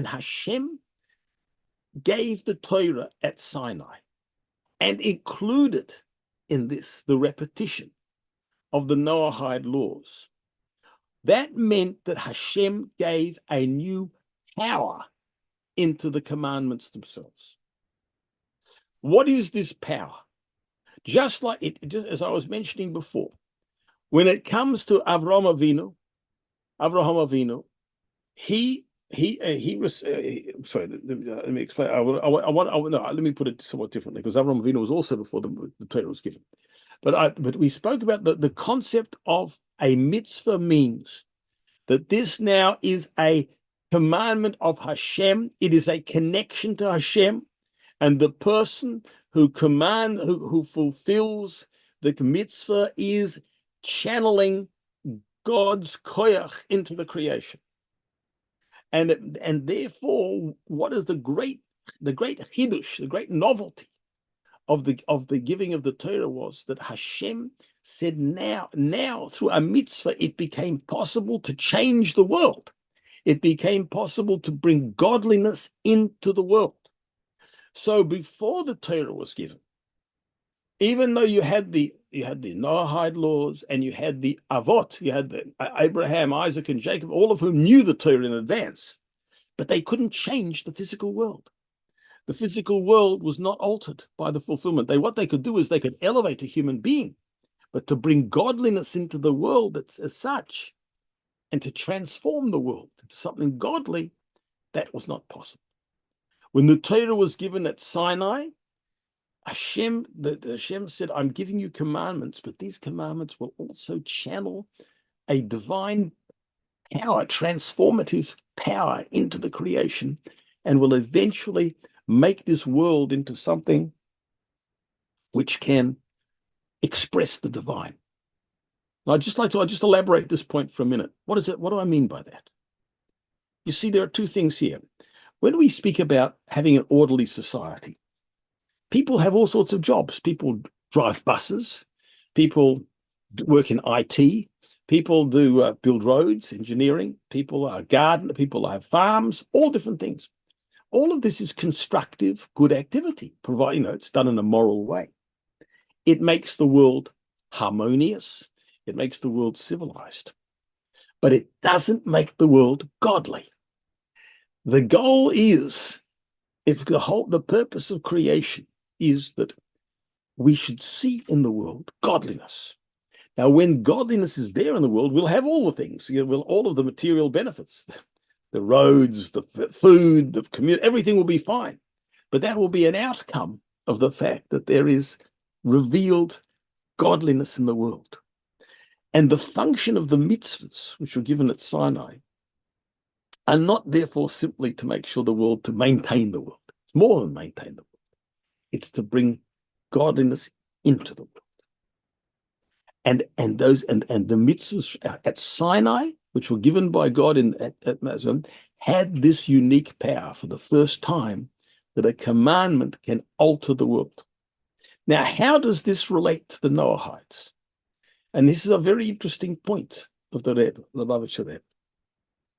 Hashem gave the Torah at Sinai and included in this the repetition of the Noahide laws, that meant that Hashem gave a new power into the commandments themselves. What is this power? Just as I was mentioning before, when it comes to Avraham Avinu, he was. Sorry, let me explain. Let me put it somewhat differently, because Avraham Avinu was also before the Torah was given. But we spoke about the concept of a mitzvah means that this now is a commandment of Hashem. It is a connection to Hashem, and the person who fulfills the mitzvah is channeling God's koyach into the creation. And therefore, what is the great chidush, the great novelty of the giving of the Torah was that Hashem said now through a mitzvah it became possible to change the world. It became possible to bring godliness into the world. So before the Torah was given, even though you had the Noahide laws and you had the Avot, you had the Abraham, Isaac, and Jacob, all of whom knew the Torah in advance, but they couldn't change the physical world. The physical world was not altered by the fulfillment. What they could do is they could elevate a human being, but to bring godliness into the world that's as such, and to transform the world into something godly, that was not possible. When the Torah was given at Sinai, Hashem said, I'm giving you commandments, but these commandments will also channel a divine power, transformative power into the creation, and will eventually make this world into something which can express the divine. Now, I'd just elaborate this point for a minute. What is it? What do I mean by that? You see, there are two things here. when we speak about having an orderly society, people have all sorts of jobs. People drive buses, people work in IT, people do build roads, engineering, people are garden, people have farms, all different things. All of this is constructive, good activity, provided it's done in a moral way. It makes the world harmonious. It makes the world civilized. But it doesn't make the world godly. The goal is, if the purpose of creation is that we should see in the world godliness. Now, when godliness is there in the world, we'll have all the things, all of the material benefits, the roads, the food, the community, everything will be fine. But that will be an outcome of the fact that there is revealed godliness in the world. And the function of the mitzvahs, which were given at Sinai, are not therefore simply to make sure to maintain the world. It's more than maintain the world. It's to bring godliness into the world. And the mitzvahs at Sinai, which were given by God at Mazon, had this unique power for the first time that a commandment can alter the world. Now, how does this relate to the Noahides? And this is a very interesting point of the Rebbe, the Lubavitcher Rebbe.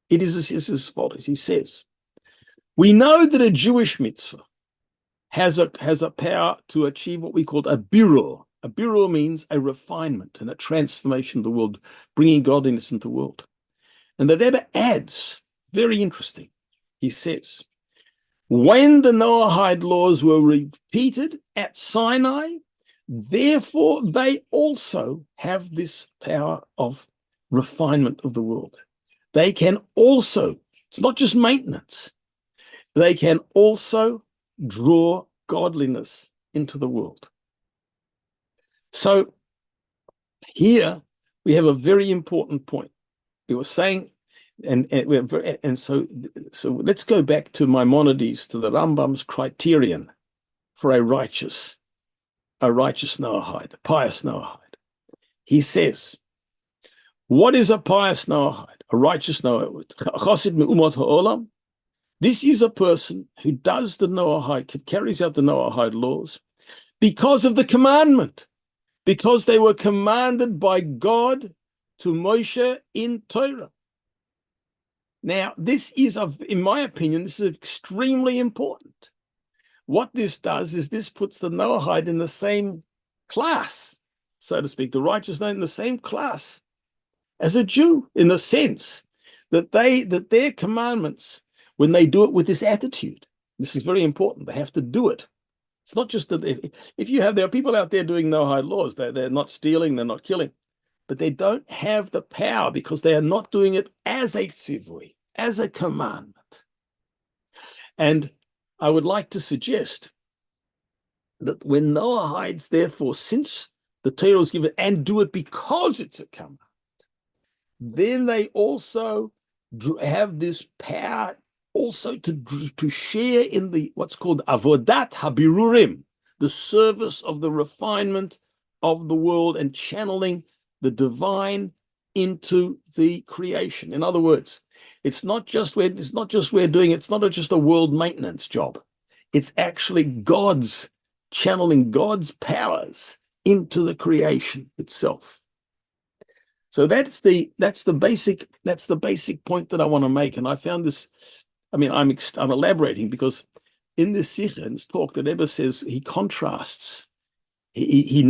It is as follows. He says, we know that a Jewish mitzvah has a power to achieve what we call a birur. A birur means a refinement and a transformation of the world, bringing godliness into the world. And the Rebbe adds, very interesting, he says, when the Noahide laws were repeated at Sinai, therefore they also have this power of refinement of the world. They can also, it's not just maintenance, they can also draw godliness into the world. So here we have a very important point. We were saying, and so let's go back to Maimonides, to the Rambam's criterion for a righteous Noahide, a pious Noahide. He says, what is a pious Noahide? A righteous Noahide. Chosid me'umot ha'olam. This is a person who does the Noahide, carries out the Noahide laws because of the commandment, because they were commanded by God to Moshe in Torah. Now, this is, in my opinion, this is extremely important. What this does is this puts the Noahide in the same class, so to speak, the righteous Noahide in the same class as a Jew, in the sense that their commandments, when they do it with this attitude, this is very important, they have to do it. It's not just that there are people out there doing Noahide laws, they're not stealing, they're not killing, but they don't have the power because they are not doing it as a tzivui, as a commandment. And I would like to suggest that when Noahides, therefore, since the Torah was given, and do it because it's a command, then they also have this power also to share in the what's called avodat habirurim, the service of the refinement of the world and channeling the divine into the creation. In other words, it's not just we're doing it's not just a world maintenance job. It's actually God's channeling God's powers into the creation itself. So that's the basic point that I want to make. And I found this. I mean, I'm elaborating because in this Sikha, in this talk, the Rebbe says he contrasts. The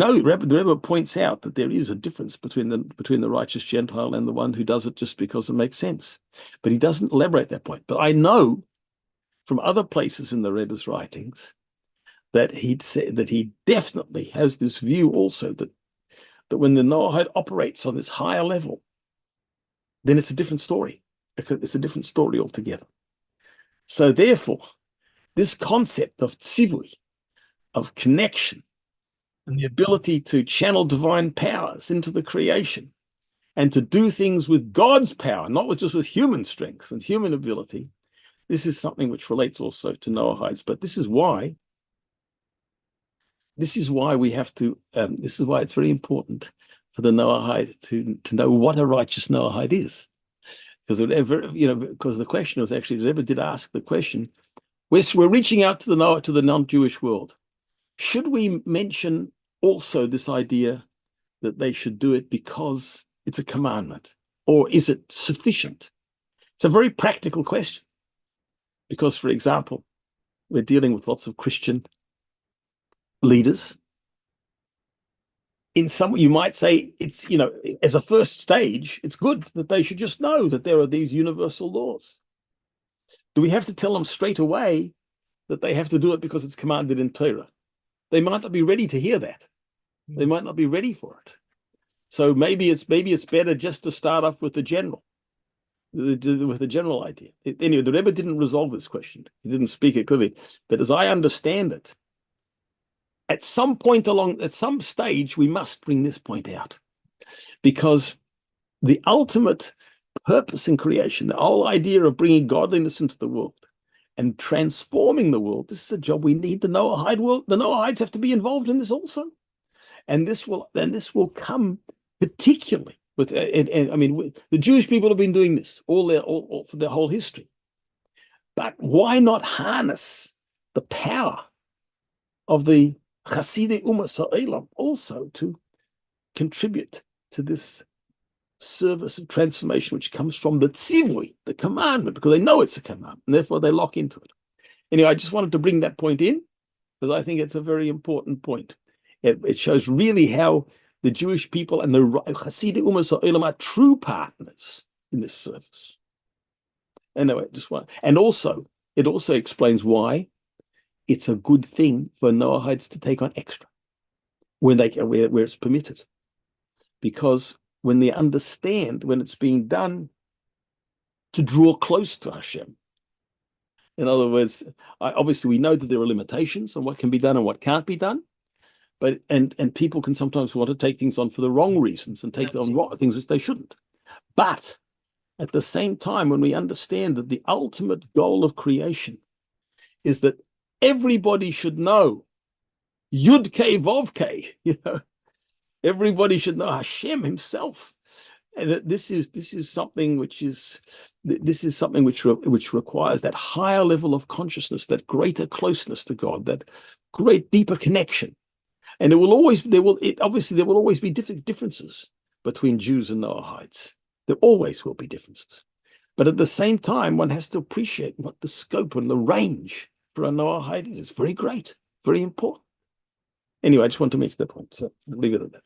Rebbe points out that there is a difference between the righteous Gentile and the one who does it just because it makes sense. But he doesn't elaborate that point. But I know from other places in the Rebbe's writings that he definitely has this view also that when the Noahide operates on this higher level, then it's a different story. It's a different story altogether. So therefore, this concept of tzivui, of connection, and the ability to channel divine powers into the creation, and to do things with God's power, not just with human strength and human ability, this is something which relates also to Noahides. But this is why we have to. This is why it's very important for the Noahide to know what a righteous Noahide is. because because the question was actually, the Rebbe did ask the question, we're reaching out to the non-Jewish world. Should we mention also this idea that they should do it because it's a commandment, or is it sufficient? It's a very practical question, because, for example, we're dealing with lots of Christian leaders. In some, you might say it's, as a first stage, it's good that they should just know that there are these universal laws. Do we have to tell them straight away that they have to do it because it's commanded in Torah? They might not be ready to hear that. They might not be ready for it. So maybe it's better just to start off with the general idea. Anyway, the Rebbe didn't resolve this question. He didn't speak it clearly. But as I understand it, at some stage, we must bring this point out, because the ultimate purpose in creation, the whole idea of bringing godliness into the world and transforming the world, this is a job we need the Noahide world. The Noahides have to be involved in this also, and this will come particularly with. The Jewish people have been doing this all for their whole history, but why not harness the power of the Chasidei Umas Ha'olam also to contribute to this service of transformation, which comes from the tzivui, the commandment, because they know it's a commandment, and therefore they lock into it. Anyway, I just wanted to bring that point in, because I think it's a very important point. It shows really how the Jewish people and the Chasidei Umas Ha'olam are true partners in this service. Anyway, it also explains why it's a good thing for Noahides to take on extra where it's permitted, because when they understand when it's being done to draw close to Hashem. In other words, obviously we know that there are limitations on what can be done and what can't be done, but and people can sometimes want to take things on for the wrong reasons and take on things which they shouldn't. But at the same time, when we understand that the ultimate goal of creation is that everybody should know Yud Kei Vov Kei, everybody should know Hashem himself, and that this is something which requires that higher level of consciousness, that greater closeness to God, that great deeper connection. And there will always be differences between Jews and Noahides. There always will be differences, but at the same time, one has to appreciate what the scope and the range for a Noahide is. It's very great, very important. Anyway, I just want to make that point. So I'll leave it at that.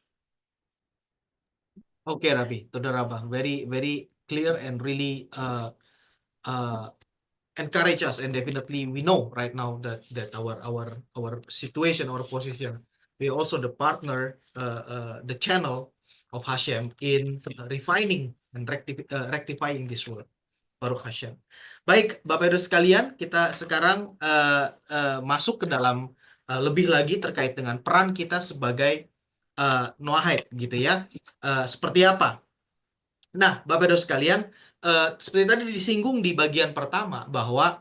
Okay, Rabbi, Toda Rabbah, very, very clear and really encourage us, and definitely we know right now that our situation, our position, we also the partner, the channel of Hashem in refining and rectifying this world. Baruch Hashem. Baik, Bapak Ibu sekalian, kita sekarang masuk ke dalam lebih lagi terkait dengan peran kita sebagai Noahide, gitu ya. Seperti apa? Nah, Bapak Ibu sekalian, seperti tadi disinggung di bagian pertama bahwa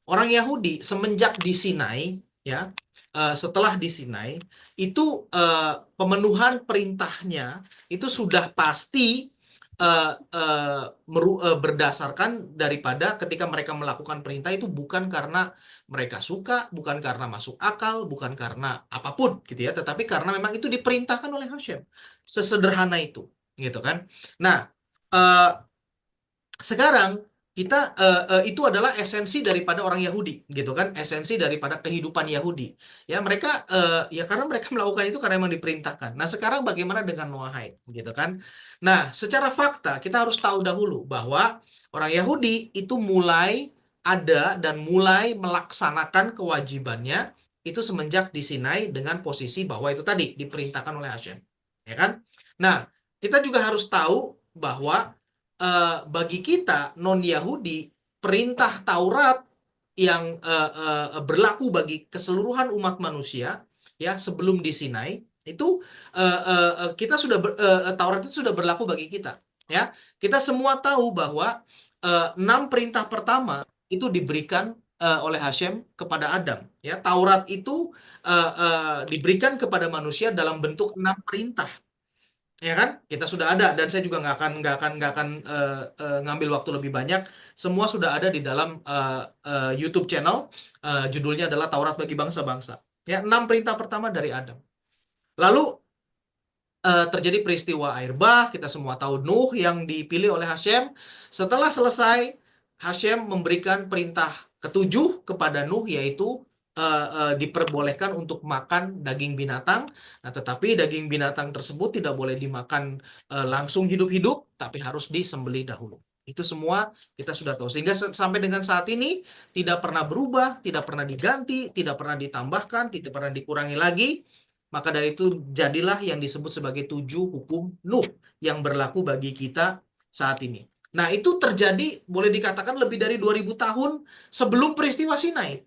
orang Yahudi semenjak di Sinai, ya, setelah di Sinai itu pemenuhan perintahnya itu sudah pasti berdasarkan daripada ketika mereka melakukan perintah itu bukan karena mereka suka, bukan karena masuk akal, bukan karena apapun gitu ya, tetapi karena memang itu diperintahkan oleh Hashem. Sesederhana itu, gitu kan. Nah, sekarang kita itu adalah esensi daripada orang Yahudi, gitu kan, esensi daripada kehidupan Yahudi. Ya mereka ya karena mereka melakukan itu karena memang diperintahkan. Nah sekarang bagaimana dengan Noahide, gitu kan? Nah secara fakta kita harus tahu dahulu bahwa orang Yahudi itu mulai ada dan mulai melaksanakan kewajibannya itu semenjak di Sinai dengan posisi bahwa itu tadi diperintahkan oleh Hashem, ya kan? Nah kita juga harus tahu bahwa bagi kita non-Yahudi, perintah Taurat yang berlaku bagi keseluruhan umat manusia, ya sebelum di Sinai itu kita sudah Taurat itu sudah berlaku bagi kita, ya. Kita semua tahu bahwa 6 perintah pertama itu diberikan oleh Hashem kepada Adam, ya. Taurat itu diberikan kepada manusia dalam bentuk 6 perintah. Ya kan? Kita sudah ada dan saya juga nggak akan ngambil waktu lebih banyak. Semua sudah ada di dalam YouTube channel. Judulnya adalah Taurat bagi bangsa-bangsa. Ya, 6 perintah pertama dari Adam. Lalu terjadi peristiwa air bah, kita semua tahu Nuh yang dipilih oleh Hashem. Setelah selesai, Hashem memberikan perintah ketujuh kepada Nuh, yaitu diperbolehkan untuk makan daging binatang. Nah, tetapi daging binatang tersebut tidak boleh dimakan langsung hidup-hidup, tapi harus disembelih dahulu. Itu semua kita sudah tahu. Sehingga sampai dengan saat ini tidak pernah berubah, tidak pernah diganti, tidak pernah ditambahkan, tidak pernah dikurangi lagi. Maka dari itu jadilah yang disebut sebagai 7 hukum Nuh yang berlaku bagi kita saat ini. Nah, itu terjadi boleh dikatakan lebih dari 2000 tahun sebelum peristiwa Sinai.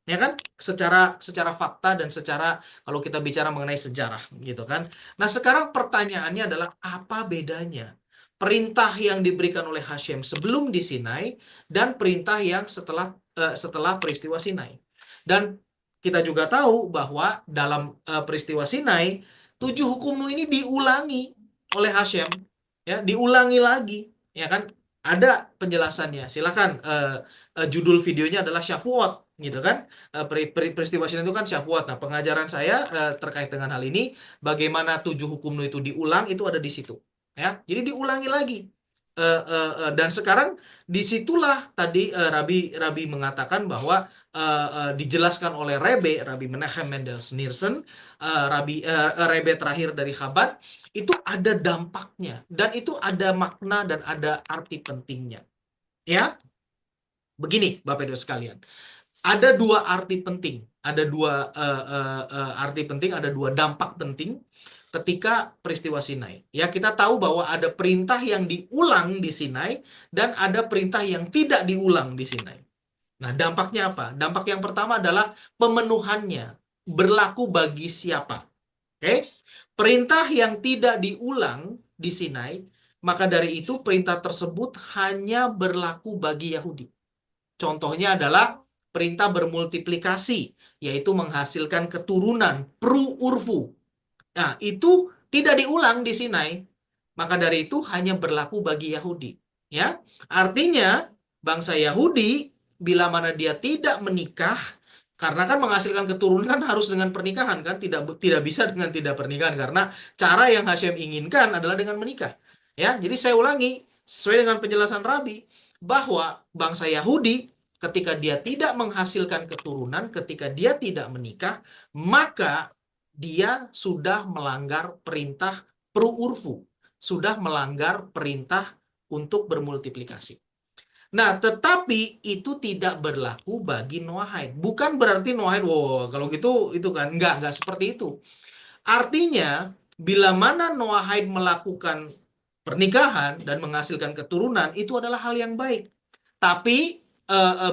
Ya kan? Secara fakta dan secara kalau kita bicara mengenai sejarah gitu kan. Nah, sekarang pertanyaannya adalah apa bedanya perintah yang diberikan oleh Hashem sebelum di Sinai dan perintah yang setelah peristiwa Sinai. Dan kita juga tahu bahwa dalam peristiwa Sinai, 7 hukum Nuh ini diulangi oleh Hashem, ya, diulangi lagi, ya kan? Ada penjelasannya. Silakan, judul videonya adalah Syafuot, gitu kan? Peristiwa Sinai itu kan Syafuot. Nah, pengajaran saya terkait dengan hal ini, bagaimana 7 hukum Nuh itu diulang, itu ada di situ, ya. Jadi diulangi lagi. Dan sekarang disitulah tadi Rabi mengatakan bahwa dijelaskan oleh Rabbi Menachem Mendels Nielsen, Rabbi terakhir dari Chabad, itu ada dampaknya dan itu ada makna dan ada arti pentingnya. Ya, begini Bapak Ibu sekalian, ada dua arti penting, ada dua arti penting, ada dua dampak penting ketika peristiwa Sinai. Ya, kita tahu bahwa ada perintah yang diulang di Sinai dan ada perintah yang tidak diulang di Sinai. Nah, dampaknya apa? Dampak yang pertama adalah pemenuhannya berlaku bagi siapa? Oke? Perintah yang tidak diulang di Sinai, maka dari itu perintah tersebut hanya berlaku bagi Yahudi. Contohnya adalah perintah bermultiplikasi, yaitu menghasilkan keturunan, pru-urfu. Nah, itu tidak diulang di Sinai. Maka dari itu hanya berlaku bagi Yahudi. Ya, artinya bangsa Yahudi bila mana dia tidak menikah, karena kan menghasilkan keturunan harus dengan pernikahan kan, tidak bisa dengan tidak pernikahan karena cara yang Hashem inginkan adalah dengan menikah. Ya, jadi saya ulangi sesuai dengan penjelasan Rabi bahwa bangsa Yahudi ketika dia tidak menghasilkan keturunan, ketika dia tidak menikah, maka dia sudah melanggar perintah pru-urfu, sudah melanggar perintah untuk bermultiplikasi. Nah, tetapi itu tidak berlaku bagi Noahide. Bukan berarti Noahide, wow, kalau gitu itu kan enggak seperti itu. Artinya, bila mana Noahide melakukan pernikahan dan menghasilkan keturunan, itu adalah hal yang baik. Tapi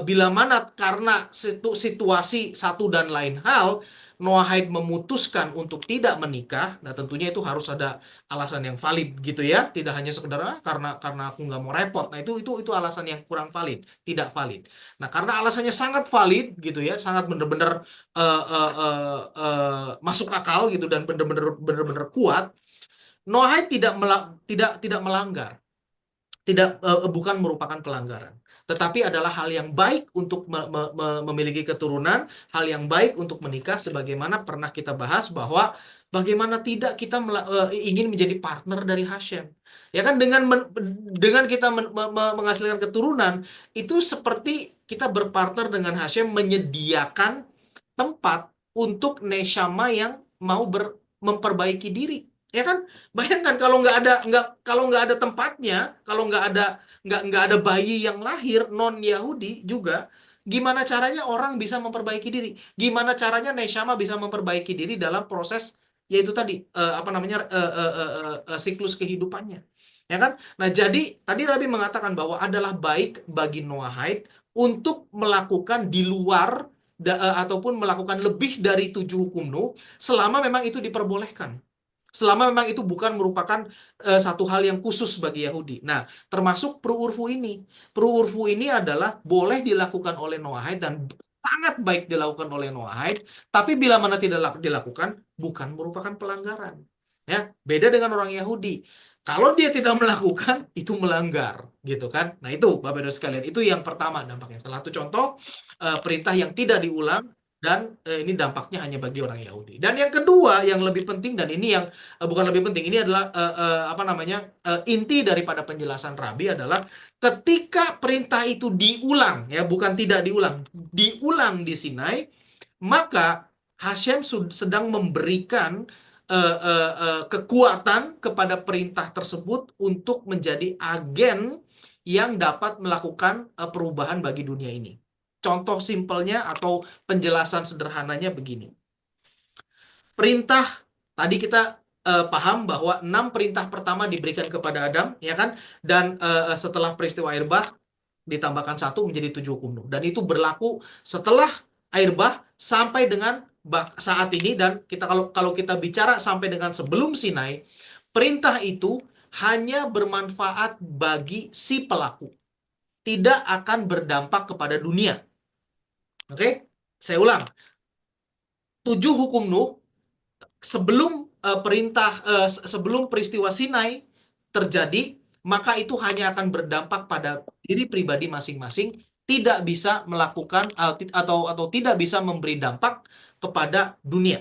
bila mana karena situasi satu dan lain hal, Noahide memutuskan untuk tidak menikah, nah tentunya itu harus ada alasan yang valid gitu ya, tidak hanya sekedar karena aku nggak mau repot. Nah itu alasan yang kurang valid, tidak valid. Nah karena alasannya sangat valid gitu ya, sangat benar-benar masuk akal gitu dan benar-benar kuat, Noahide tidak melanggar, bukan merupakan pelanggaran, tetapi adalah hal yang baik untuk memiliki keturunan, hal yang baik untuk menikah, sebagaimana pernah kita bahas bahwa bagaimana tidak kita ingin menjadi partner dari Hashem. Ya kan, dengan kita menghasilkan keturunan, itu seperti kita berpartner dengan Hashem menyediakan tempat untuk neshama yang mau memperbaiki diri. Ya kan? Bayangkan kalau nggak ada tempatnya, kalau nggak ada bayi yang lahir non Yahudi juga, gimana caranya orang bisa memperbaiki diri? Gimana caranya neshama bisa memperbaiki diri dalam proses yaitu tadi siklus kehidupannya, ya kan? Nah jadi tadi Rabi mengatakan bahwa adalah baik bagi Noahide untuk melakukan di luar ataupun melakukan lebih dari 7 hukum Nuh selama memang itu diperbolehkan. Selama memang itu bukan merupakan satu hal yang khusus bagi Yahudi. Nah, termasuk pru-urfu ini. Pru-urfu ini adalah boleh dilakukan oleh Noahide dan sangat baik dilakukan oleh Noahide, tapi bila mana tidak dilakukan, bukan merupakan pelanggaran. Ya, beda dengan orang Yahudi. Kalau dia tidak melakukan, itu melanggar, gitu kan? Nah itu, Bapak Ibu sekalian, itu yang pertama dampaknya. Salah satu contoh perintah yang tidak diulang dan ini dampaknya hanya bagi orang Yahudi. Dan yang kedua, yang lebih penting dan ini yang bukan lebih penting, ini adalah apa namanya inti daripada penjelasan Rabi adalah ketika perintah itu diulang, ya bukan tidak diulang di Sinai, maka Hashem sedang memberikan kekuatan kepada perintah tersebut untuk menjadi agen yang dapat melakukan perubahan bagi dunia ini. Contoh simpelnya atau penjelasan sederhananya begini. Perintah tadi kita paham bahwa 6 perintah pertama diberikan kepada Adam, ya kan? Dan setelah peristiwa air bah ditambahkan 1 menjadi 7 hukum Nuh. Dan itu berlaku setelah air bah sampai dengan saat ini. Dan kita kalau kita bicara sampai dengan sebelum Sinai, perintah itu hanya bermanfaat bagi si pelaku, tidak akan berdampak kepada dunia. Oke, saya ulang. 7 hukum Nuh sebelum sebelum peristiwa Sinai terjadi, maka itu hanya akan berdampak pada diri pribadi masing-masing, tidak bisa melakukan atau tidak bisa memberi dampak kepada dunia.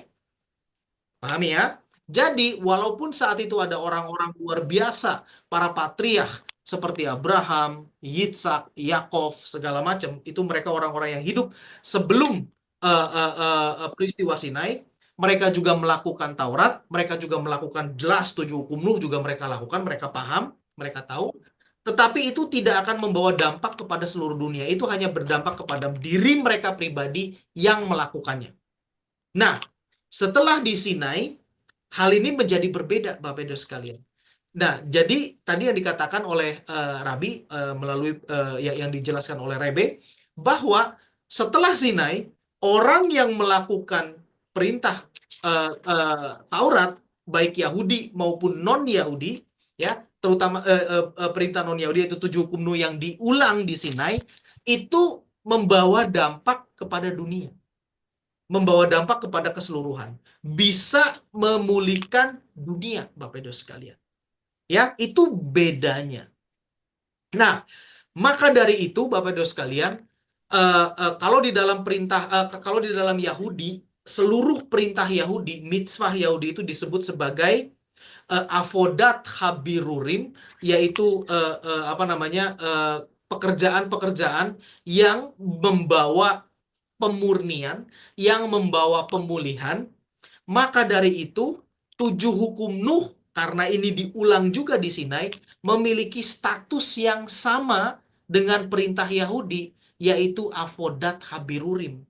Pahami ya? Jadi, walaupun saat itu ada orang-orang luar biasa, para patriark seperti Abraham, Yitzhak, Yakov, segala macam, itu mereka orang-orang yang hidup sebelum peristiwa Sinai. Mereka juga melakukan Taurat, mereka juga melakukan jelas 7 hukum Nuh juga mereka lakukan, mereka paham, mereka tahu. Tetapi itu tidak akan membawa dampak kepada seluruh dunia. Itu hanya berdampak kepada diri mereka pribadi yang melakukannya. Nah, setelah di Sinai, hal ini menjadi berbeda, Bapak Ibu sekalian. Nah, jadi tadi yang dikatakan oleh Rabi melalui yang dijelaskan oleh Rebe, bahwa setelah Sinai, orang yang melakukan perintah Taurat, baik Yahudi maupun non-Yahudi, ya, terutama perintah non-Yahudi itu 7 hukum Nuh yang diulang di Sinai, itu membawa dampak kepada dunia. Membawa dampak kepada keseluruhan. Bisa memulihkan dunia, Bapak Ibu sekalian. Ya, itu bedanya. Nah, maka dari itu, Bapak Ibu sekalian, kalau di dalam kalau di dalam Yahudi, seluruh perintah Yahudi, mitzvah Yahudi itu disebut sebagai avodat habirurim, yaitu apa namanya pekerjaan-pekerjaan yang membawa pemurnian, yang membawa pemulihan. Maka dari itu 7 hukum Nuh, karena ini diulang juga di Sinai, memiliki status yang sama dengan perintah Yahudi, yaitu avodat habirurim.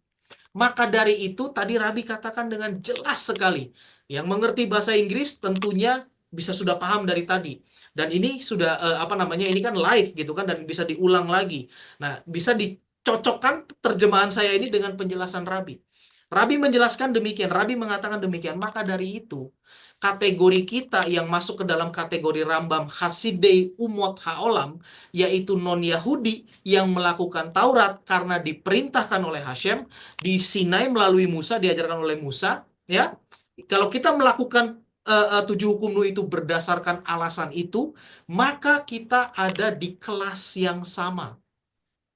Maka dari itu tadi Rabi katakan dengan jelas sekali. Yang mengerti bahasa Inggris tentunya bisa sudah paham dari tadi. Dan ini sudah apa namanya, ini kan live gitu kan, dan bisa diulang lagi. Nah, bisa dicocokkan terjemahan saya ini dengan penjelasan Rabi. Rabi menjelaskan demikian, Rabi mengatakan demikian. Maka dari itu, kategori kita yang masuk ke dalam kategori Rambam Hasidei Umot Haolam, yaitu non-Yahudi yang melakukan Taurat karena diperintahkan oleh Hashem, di Sinai melalui Musa, diajarkan oleh Musa, ya. Kalau kita melakukan 7 hukum Nuh itu berdasarkan alasan itu, maka kita ada di kelas yang sama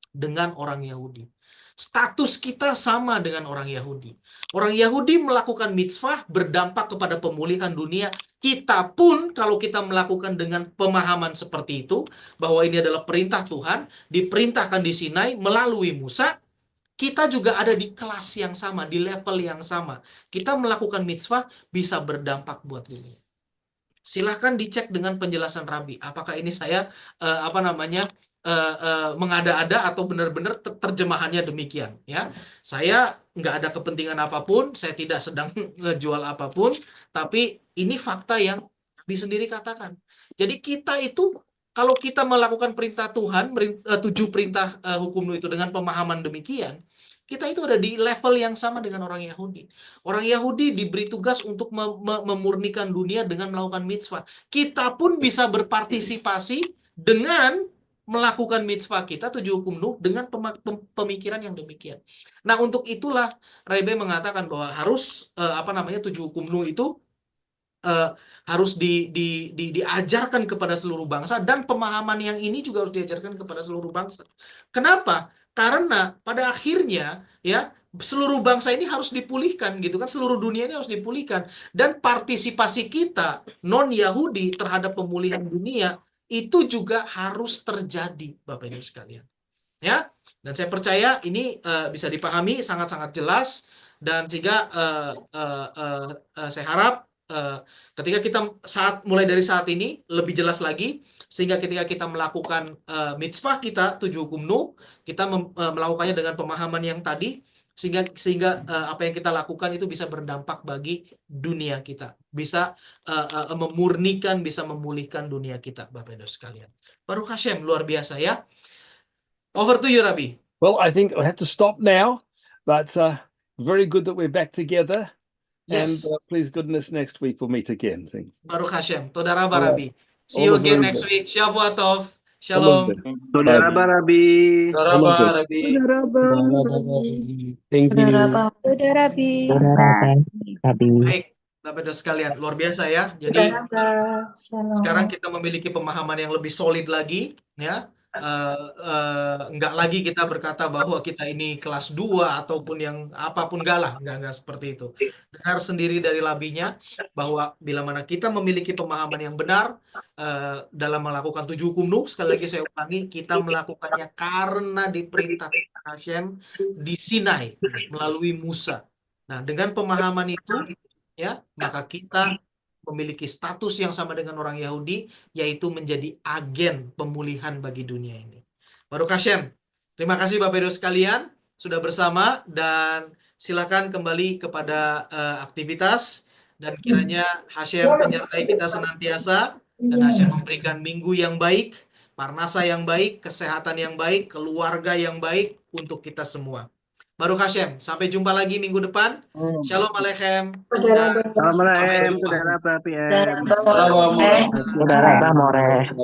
dengan orang Yahudi. Status kita sama dengan orang Yahudi. Orang Yahudi melakukan mitzvah berdampak kepada pemulihan dunia. Kita pun kalau kita melakukan dengan pemahaman seperti itu, bahwa ini adalah perintah Tuhan, diperintahkan di Sinai melalui Musa, kita juga ada di kelas yang sama, di level yang sama. Kita melakukan mitzvah bisa berdampak buat dunia. Silahkan dicek dengan penjelasan Rabi. Apakah ini saya apa namanya mengada-ada atau benar-benar terjemahannya demikian, ya. Saya nggak ada kepentingan apapun, saya tidak sedang ngejual apapun, tapi ini fakta yang Rabi sendiri katakan. Jadi kita itu kalau kita melakukan perintah Tuhan, 7 perintah hukum itu dengan pemahaman demikian, kita itu ada di level yang sama dengan orang Yahudi. Orang Yahudi diberi tugas untuk memurnikan dunia dengan melakukan mitzvah. Kita pun bisa berpartisipasi dengan melakukan mitzvah kita 7 hukum Nuh dengan pemikiran yang demikian. Nah, untuk itulah Rebe mengatakan bahwa harus apa namanya 7 hukum Nuh itu harus diajarkan kepada seluruh bangsa, dan pemahaman yang ini juga harus diajarkan kepada seluruh bangsa. Kenapa? Karena pada akhirnya ya seluruh bangsa ini harus dipulihkan gitu kan, seluruh dunia ini harus dipulihkan, dan partisipasi kita non-Yahudi terhadap pemulihan dunia itu juga harus terjadi, Bapak Ibu sekalian. Ya, dan saya percaya ini bisa dipahami sangat-sangat jelas, dan sehingga saya harap ketika kita mulai dari saat ini lebih jelas lagi, sehingga ketika kita melakukan mitzvah kita 7 hukum Nuh, kita melakukannya dengan pemahaman yang tadi, sehingga apa yang kita lakukan itu bisa berdampak bagi dunia kita, bisa memurnikan, bisa memulihkan dunia kita, Bapak Ibu sekalian. Baruch Hashem, luar biasa ya. Over to you, Rabbi. Well, I think I have to stop now, but very good that we're back together. Yes. And please goodness, next week we'll meet again. Thank you. Baruch Hashem. Toda Rabba, All Rabbi. See you All the again very next best. week. Shavua Tov. All of Shalom. this. Toda Bye. Rabba, Rabbi. Toda All of Rabba, this. Rabbi. Thank you. Udah Rabi. Baik, Bapak Ibu sekalian, luar biasa ya. Jadi sekarang kita memiliki pemahaman yang lebih solid lagi, ya. Enggak lagi kita berkata bahwa kita ini kelas 2 ataupun yang apapun, enggak seperti itu. Dengar sendiri dari labinya bahwa bila mana kita memiliki pemahaman yang benar dalam melakukan 7 hukum Nuh, sekali lagi saya ulangi, kita melakukannya karena diperintah Hashem di Sinai melalui Musa. Nah, dengan pemahaman itu ya, maka kita memiliki status yang sama dengan orang Yahudi, yaitu menjadi agen pemulihan bagi dunia ini. Baruch Hashem. Terima kasih Bapak Ibu sekalian sudah bersama, dan silakan kembali kepada aktivitas, dan kiranya Hashem menyertai kita senantiasa, dan Hashem memberikan minggu yang baik, parnasa yang baik, kesehatan yang baik, keluarga yang baik untuk kita semua. Baruch Hashem. Sampai jumpa lagi minggu depan. Shalom Aleichem. Assalamualaikum. Sampai jumpa. Toda Rabba, PM. Saudara Bang More.